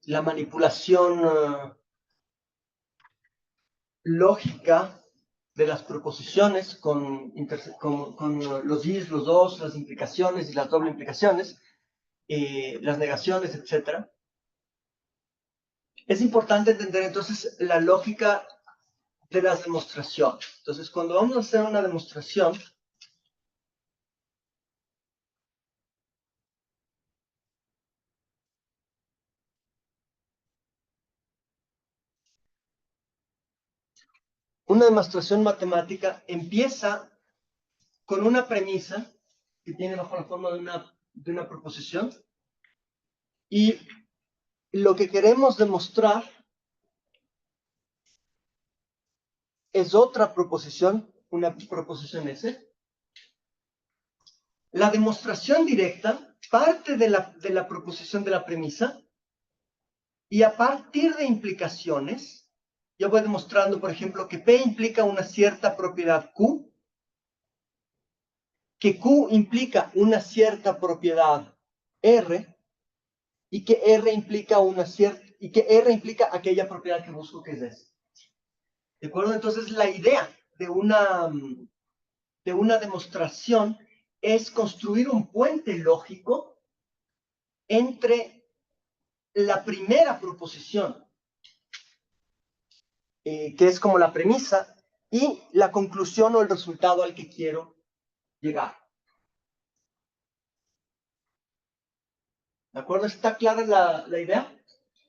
la manipulación lógica de las proposiciones con los is, los dos, las implicaciones y las doble implicaciones, las negaciones, etc. Es importante entender entonces la lógica de las demostraciones. Entonces, cuando vamos a hacer una demostración, matemática empieza con una premisa que tiene bajo la forma de una proposición, y lo que queremos demostrar es otra proposición, una proposición S. La demostración directa parte de la proposición de la premisa, y a partir de implicaciones, yo voy demostrando, por ejemplo, que P implica una cierta propiedad Q, que Q implica una cierta propiedad R, y que R implica aquella propiedad que busco, que es S. ¿De acuerdo? Entonces, la idea de una demostración es construir un puente lógico entre la primera proposición, que es como la premisa, y la conclusión o el resultado al que quiero llegar. ¿De acuerdo? ¿Está clara la idea?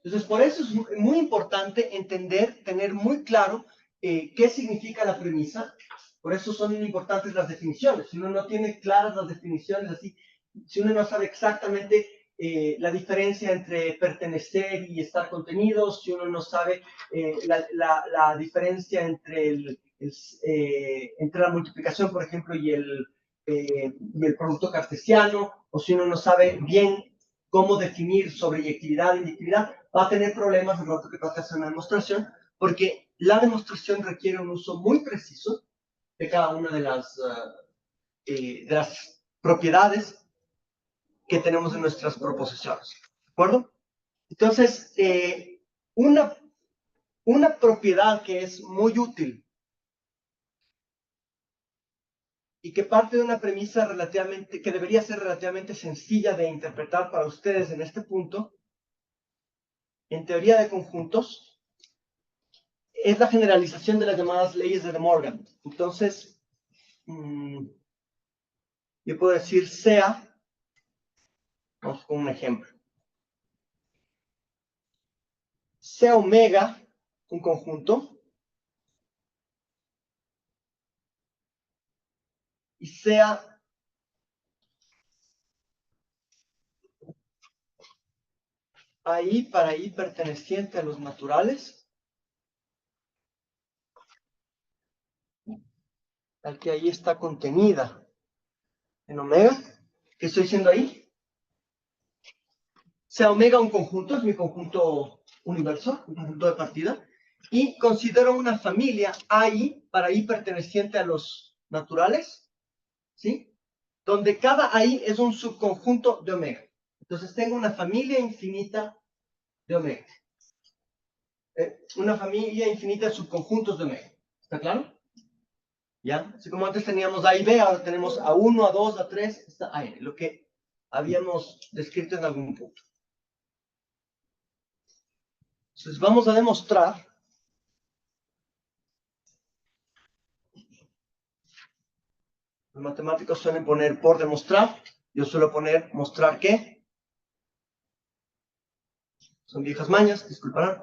Entonces, por eso es muy importante entender, tener muy claro qué significa la premisa. Por eso son importantes las definiciones. Si uno no tiene claras las definiciones, así, si uno no sabe exactamente la diferencia entre pertenecer y estar contenidos, si uno no sabe la diferencia entre entre la multiplicación, por ejemplo, y el producto cartesiano, o si uno no sabe bien cómo definir sobreyectividad e inyectividad, va a tener problemas el rato que trate de hacer una demostración, porque la demostración requiere un uso muy preciso de cada una de las propiedades que tenemos en nuestras proposiciones. ¿De acuerdo? Entonces, una propiedad que es muy útil y que parte de una premisa que debería ser relativamente sencilla de interpretar para ustedes en este punto, en teoría de conjuntos, es la generalización de las llamadas leyes de De Morgan. Entonces, yo puedo decir sea, vamos con un ejemplo, sea omega un conjunto, y sea ahí para ahí perteneciente a los naturales, al que ahí está contenida en omega. ¿Qué estoy diciendo ahí? Sea omega un conjunto, es mi conjunto universo, un conjunto de partida, y considero una familia AI para I perteneciente a los naturales, ¿sí? Donde cada AI es un subconjunto de omega. Entonces tengo una familia infinita de omega. Una familia infinita de subconjuntos de omega. ¿Está claro? ¿Ya? Así como antes teníamos A y B, ahora tenemos A1, A2, A3, está A, lo que habíamos descrito en algún punto. Entonces vamos a demostrar los matemáticos suelen poner por demostrar, yo suelo poner mostrar qué. Son viejas mañas, disculparán.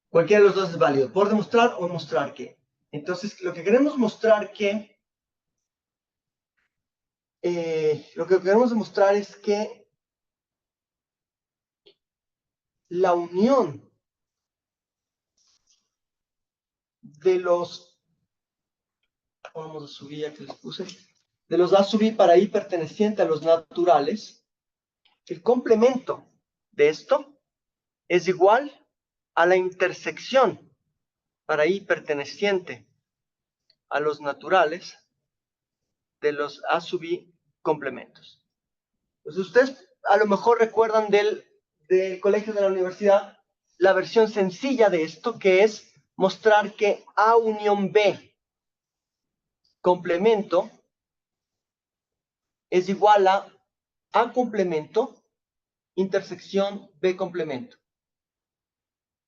Cualquiera de los dos es válido, por demostrar o mostrar qué. Entonces, lo que queremos mostrar que, lo que queremos demostrar es que la unión de los, vamos a subir ya que les puse, de los A sub I para I perteneciente a los naturales, el complemento de esto es igual a la intersección para I perteneciente a los naturales de los A sub I complementos. Entonces ustedes a lo mejor recuerdan del colegio de la universidad la versión sencilla de esto, que es mostrar que A unión B complemento es igual a A complemento intersección B complemento.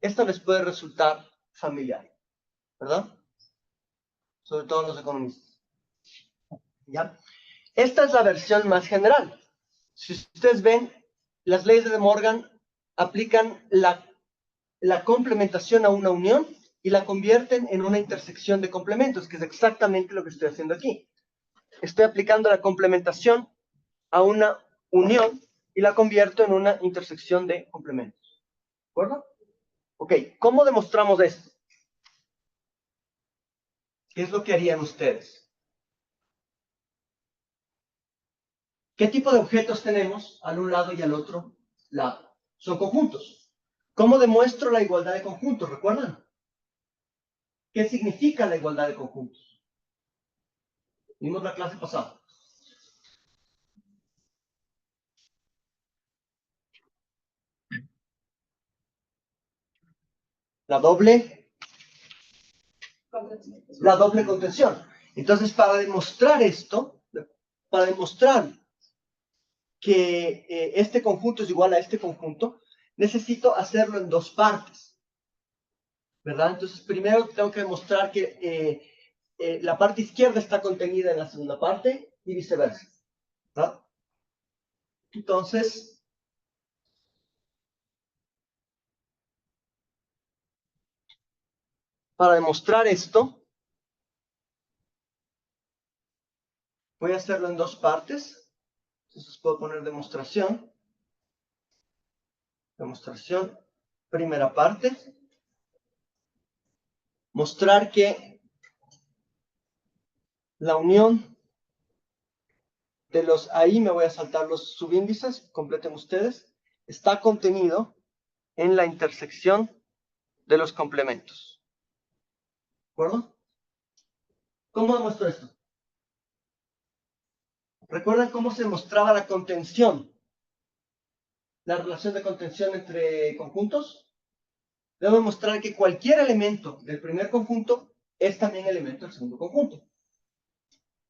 Esto les puede resultar familiar, ¿verdad? Sobre todo los economistas. ¿Ya? Esta es la versión más general. Si ustedes ven, las leyes de De Morgan aplican la complementación a una unión y la convierten en una intersección de complementos, que es exactamente lo que estoy haciendo aquí. Estoy aplicando la complementación a una unión y la convierto en una intersección de complementos. ¿De acuerdo? Ok, ¿cómo demostramos esto? ¿Qué es lo que harían ustedes? ¿Qué tipo de objetos tenemos al un lado y al otro lado? Son conjuntos. ¿Cómo demuestro la igualdad de conjuntos? ¿Recuerdan? ¿Qué significa la igualdad de conjuntos? Vimos la clase pasada. La doble contención. Entonces, para demostrar esto, para demostrar que este conjunto es igual a este conjunto, necesito hacerlo en dos partes, ¿verdad? Entonces, primero tengo que demostrar que la parte izquierda está contenida en la segunda parte y viceversa, ¿verdad? Entonces, para demostrar esto, voy a hacerlo en dos partes. Entonces puedo poner demostración, primera parte, mostrar que la unión de los, ahí me voy a saltar los subíndices, completen ustedes, está contenido en la intersección de los complementos. ¿De acuerdo? ¿Cómo demuestro esto? ¿Recuerdan cómo se mostraba la contención? La relación de contención entre conjuntos. Debo demostrar que cualquier elemento del primer conjunto es también elemento del segundo conjunto.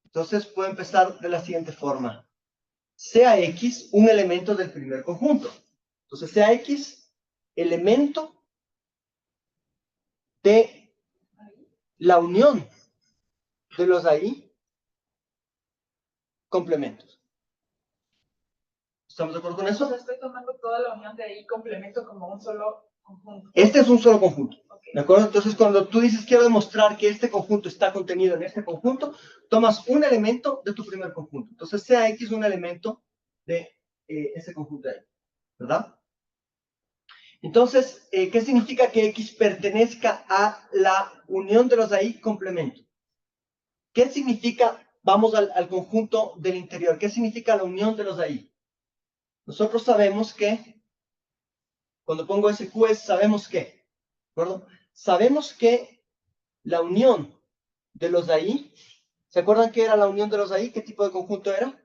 Entonces puedo empezar de la siguiente forma. Sea X un elemento del primer conjunto. Entonces sea X elemento de la unión de los ahí complementos. ¿Estamos de acuerdo con eso? O sea, estoy tomando toda la unión de ahí complemento como un solo conjunto. Este es un solo conjunto. Okay. ¿De acuerdo? Entonces, cuando tú dices quiero demostrar que este conjunto está contenido en este conjunto, tomas un elemento de tu primer conjunto. Entonces, sea X un elemento de ese conjunto de ahí. ¿Verdad? Entonces, ¿qué significa que X pertenezca a la unión de los ahí complemento? ¿Qué significa, vamos al conjunto del interior, qué significa la unión de los ahí? Nosotros sabemos que, cuando pongo SQS, sabemos que, ¿de acuerdo? sabemos que la unión de los de ahí, ¿se acuerdan qué era la unión de los de ahí? ¿Qué tipo de conjunto era?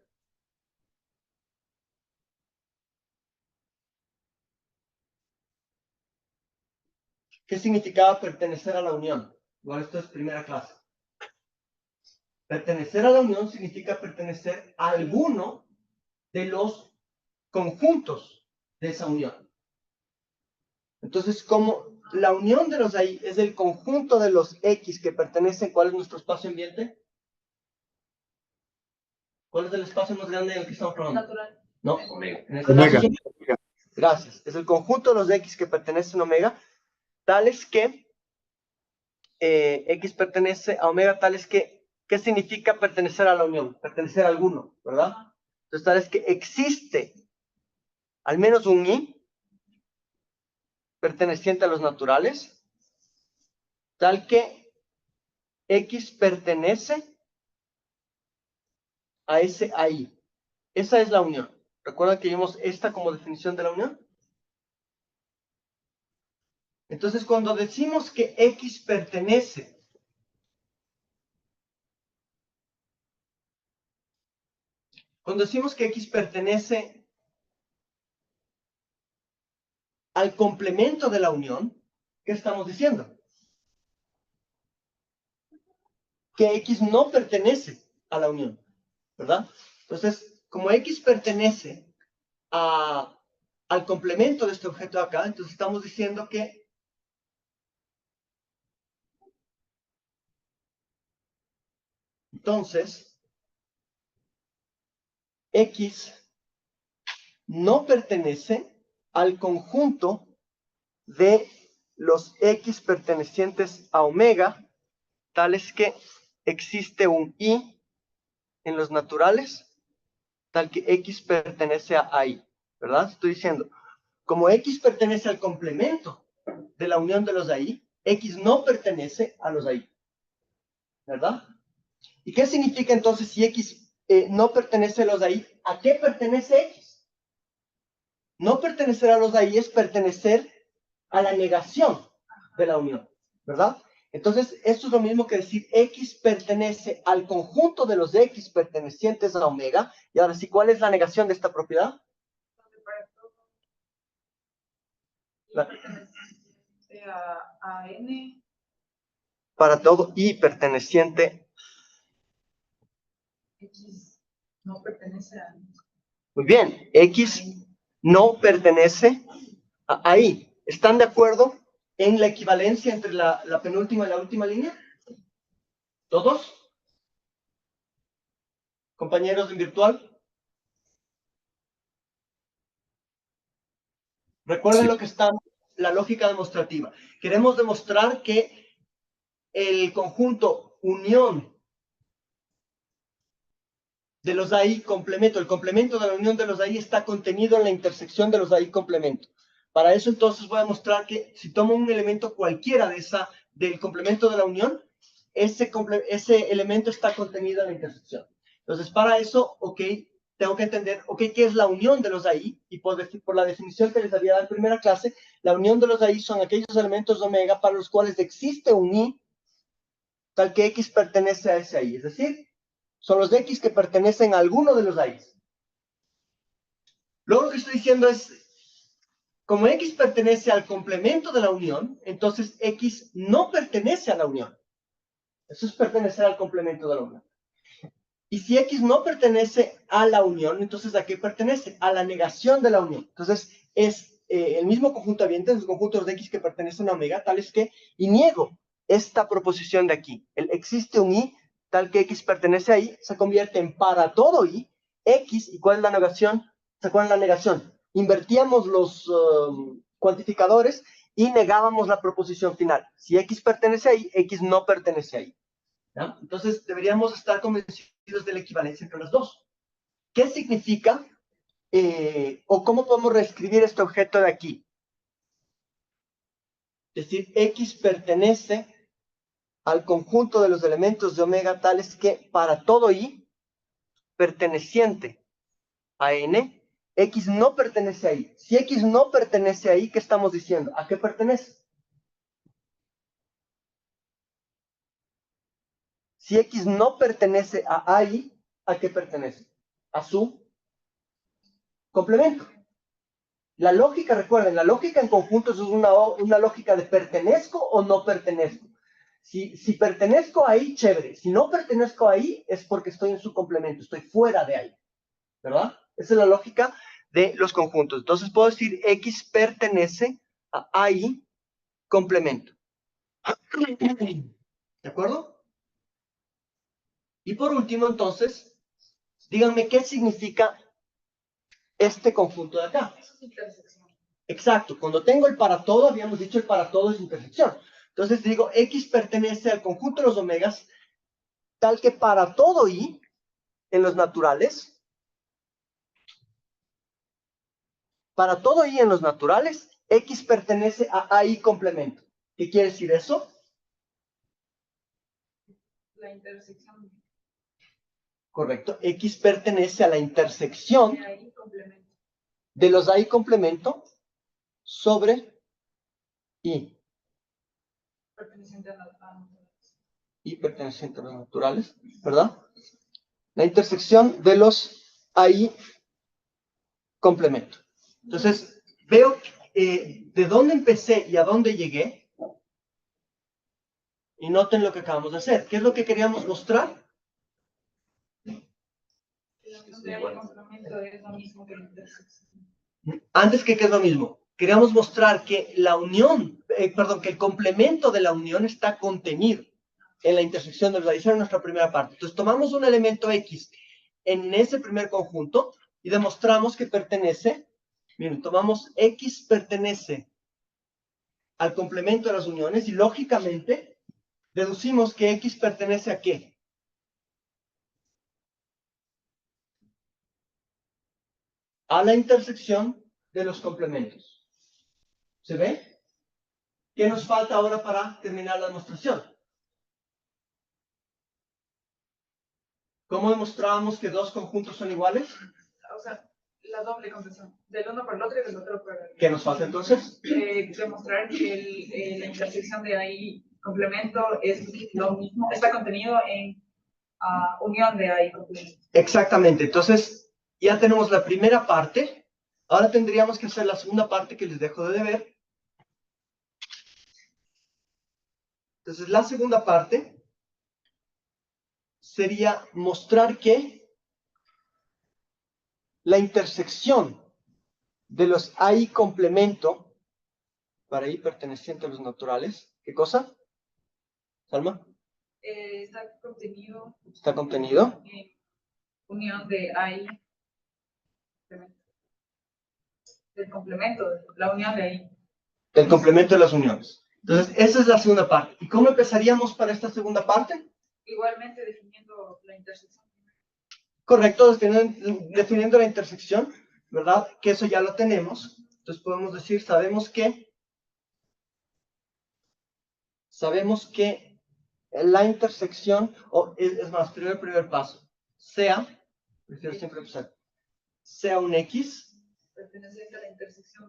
¿Qué significaba pertenecer a la unión? Bueno, esto es primera clase. Pertenecer a la unión significa pertenecer a alguno de los conjuntos de esa unión. Entonces, como la unión de los de ahí es el conjunto de los X que pertenecen, ¿cuál es nuestro espacio ambiente? ¿Cuál es el espacio más grande en el que estamos trabajando? Natural. No, Omega. en este Omega. caso, gracias. Es el conjunto de los X que pertenecen a omega, tales que X pertenece a omega, tales que, ¿qué significa pertenecer a la unión? Pertenecer a alguno, ¿verdad? Entonces, tales que existe al menos un Y perteneciente a los naturales, tal que X pertenece a ese ahí. Esa es la unión. ¿Recuerdan que vimos esta como definición de la unión? Entonces, cuando decimos que X pertenece al complemento de la unión, ¿qué estamos diciendo? Que X no pertenece a la unión, ¿verdad? Entonces, como X pertenece al complemento de este objeto de acá, entonces estamos diciendo que entonces X no pertenece al conjunto de los X pertenecientes a omega, tales que existe un Y en los naturales, tal que X pertenece a ahí, ¿verdad? Estoy diciendo, como X pertenece al complemento de la unión de los de ahí, X no pertenece a los de ahí, ¿verdad? ¿Y qué significa entonces si X no pertenece a los de ahí? ¿A qué pertenece X? No pertenecer a los de ahí es pertenecer a la negación de la unión, ¿verdad? Entonces, esto es lo mismo que decir X pertenece al conjunto de los de X pertenecientes a omega. Y ahora sí, ¿cuál es la negación de esta propiedad? La- A N. para todo Y perteneciente. X no pertenece a. Muy bien, X no pertenece a ahí. ¿Están de acuerdo en la equivalencia entre la penúltima y la última línea? ¿Todos? ¿Compañeros en virtual? Recuerden Sí. lo que está la lógica demostrativa. Queremos demostrar que el conjunto unión de los ahí complemento, el complemento de la unión de los ahí está contenido en la intersección de los ahí complemento. Para eso entonces voy a mostrar que si tomo un elemento cualquiera del complemento de la unión, ese elemento está contenido en la intersección. Entonces, para eso, ok, tengo que entender, ok, ¿qué es la unión de los ahí? Y por la definición que les había dado en primera clase, la unión de los ahí son aquellos elementos de omega para los cuales existe un Y, tal que X pertenece a ese ahí. Es decir, son los de X que pertenecen a alguno de los de X. Luego lo que estoy diciendo es, como X pertenece al complemento de la unión, entonces X no pertenece a la unión. Eso es pertenecer al complemento de la unión. Y si X no pertenece a la unión, entonces ¿a qué pertenece? A la negación de la unión. Entonces es el mismo conjunto habiente, los conjuntos de X que pertenecen a omega, tales que, y niego esta proposición de aquí. Existe un Y, tal que X pertenece a Y, se convierte en para todo Y, X, ¿y cuál es la negación? ¿Se acuerdan la negación? Invertíamos los cuantificadores y negábamos la proposición final. Si X pertenece a Y, X no pertenece a Y. ¿Ya? Entonces deberíamos estar convencidos de la equivalencia entre las dos. ¿Qué significa o cómo podemos reescribir este objeto de aquí? Es decir, X pertenece al conjunto de los elementos de omega tales que para todo Y perteneciente a N, X no pertenece a Y. Si X no pertenece a Y, ¿qué estamos diciendo? ¿A qué pertenece? Si X no pertenece a AI, ¿a qué pertenece? A su complemento. La lógica, recuerden, la lógica en conjuntos es una lógica de pertenezco o no pertenezco. Si pertenezco ahí, chévere. Si no pertenezco ahí, es porque estoy en su complemento, estoy fuera de ahí. ¿Verdad? Esa es la lógica de los conjuntos. Entonces puedo decir X pertenece a AI complemento. ¿De acuerdo? Y por último, entonces, díganme qué significa este conjunto de acá. Eso es intersección. Exacto, cuando tengo el para todo, habíamos dicho el para todo es intersección. Entonces digo, X pertenece al conjunto de los omegas, tal que para todo I, en los naturales, para todo I en los naturales, X pertenece a AI complemento. ¿Qué quiere decir eso? La intersección Correcto, X pertenece a la intersección de ahí complemento. de los AI complemento sobre I. Perteneciente a Y perteneciente a los naturales, ¿verdad? La intersección de los AI complemento. Entonces, veo de dónde empecé y a dónde llegué. Y noten lo que acabamos de hacer. ¿Qué es lo que queríamos mostrar? La unión de ahí complemento es lo mismo que la intersección. Antes que es lo mismo. Queríamos mostrar que la unión, que el complemento de la unión está contenido en la intersección de los AI. Esa era nuestra primera parte. Entonces, tomamos un elemento X en ese primer conjunto y demostramos que pertenece, miren, tomamos X pertenece al complemento de las uniones y lógicamente deducimos que X pertenece a ¿qué? A la intersección de los complementos. ¿Se ve? ¿Qué nos falta ahora para terminar la demostración? ¿Cómo demostrábamos que dos conjuntos son iguales? O sea, la doble conversión. Del uno por el otro y del otro por el... ¿Qué nos falta entonces? Demostrar que la intersección de ahí complemento es lo mismo, está contenido en unión de ahí complemento. Exactamente. Entonces, ya tenemos la primera parte. Ahora tendríamos que hacer la segunda parte que les dejo de deber. Entonces, la segunda parte sería mostrar que la intersección de los AI complemento para I perteneciente a los naturales, ¿qué cosa? ¿Salma? Está contenido Está contenido. en unión de ahí del complemento, la unión de ahí. Del complemento de las uniones. Entonces, esa es la segunda parte. ¿Y cómo empezaríamos para esta segunda parte? Igualmente definiendo la intersección. Correcto, definiendo la intersección, ¿verdad? Que eso ya lo tenemos. Entonces podemos decir, sabemos que la intersección, o es más, primer paso, prefiero siempre empezar, sea un X Perteneciente a la intersección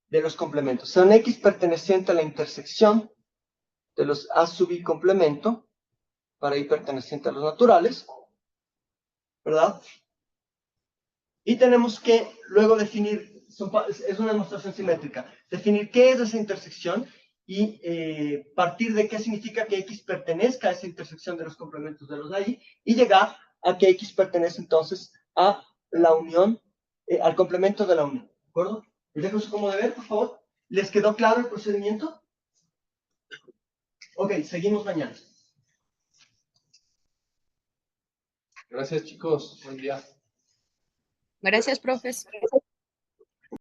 de los complementos, sea un X perteneciente a la intersección de los A sub I complemento, para I perteneciente a los naturales, ¿verdad? Y tenemos que luego definir, es una demostración simétrica, definir qué es esa intersección y partir de qué significa que X pertenezca a esa intersección de los complementos de los de ahí y llegar a que X pertenece entonces a la unión, al complemento de la unión. ¿De acuerdo? Les dejo eso como deber, por favor. ¿Les quedó claro el procedimiento? Ok, seguimos mañana. Gracias, chicos. Buen día. Gracias, profes.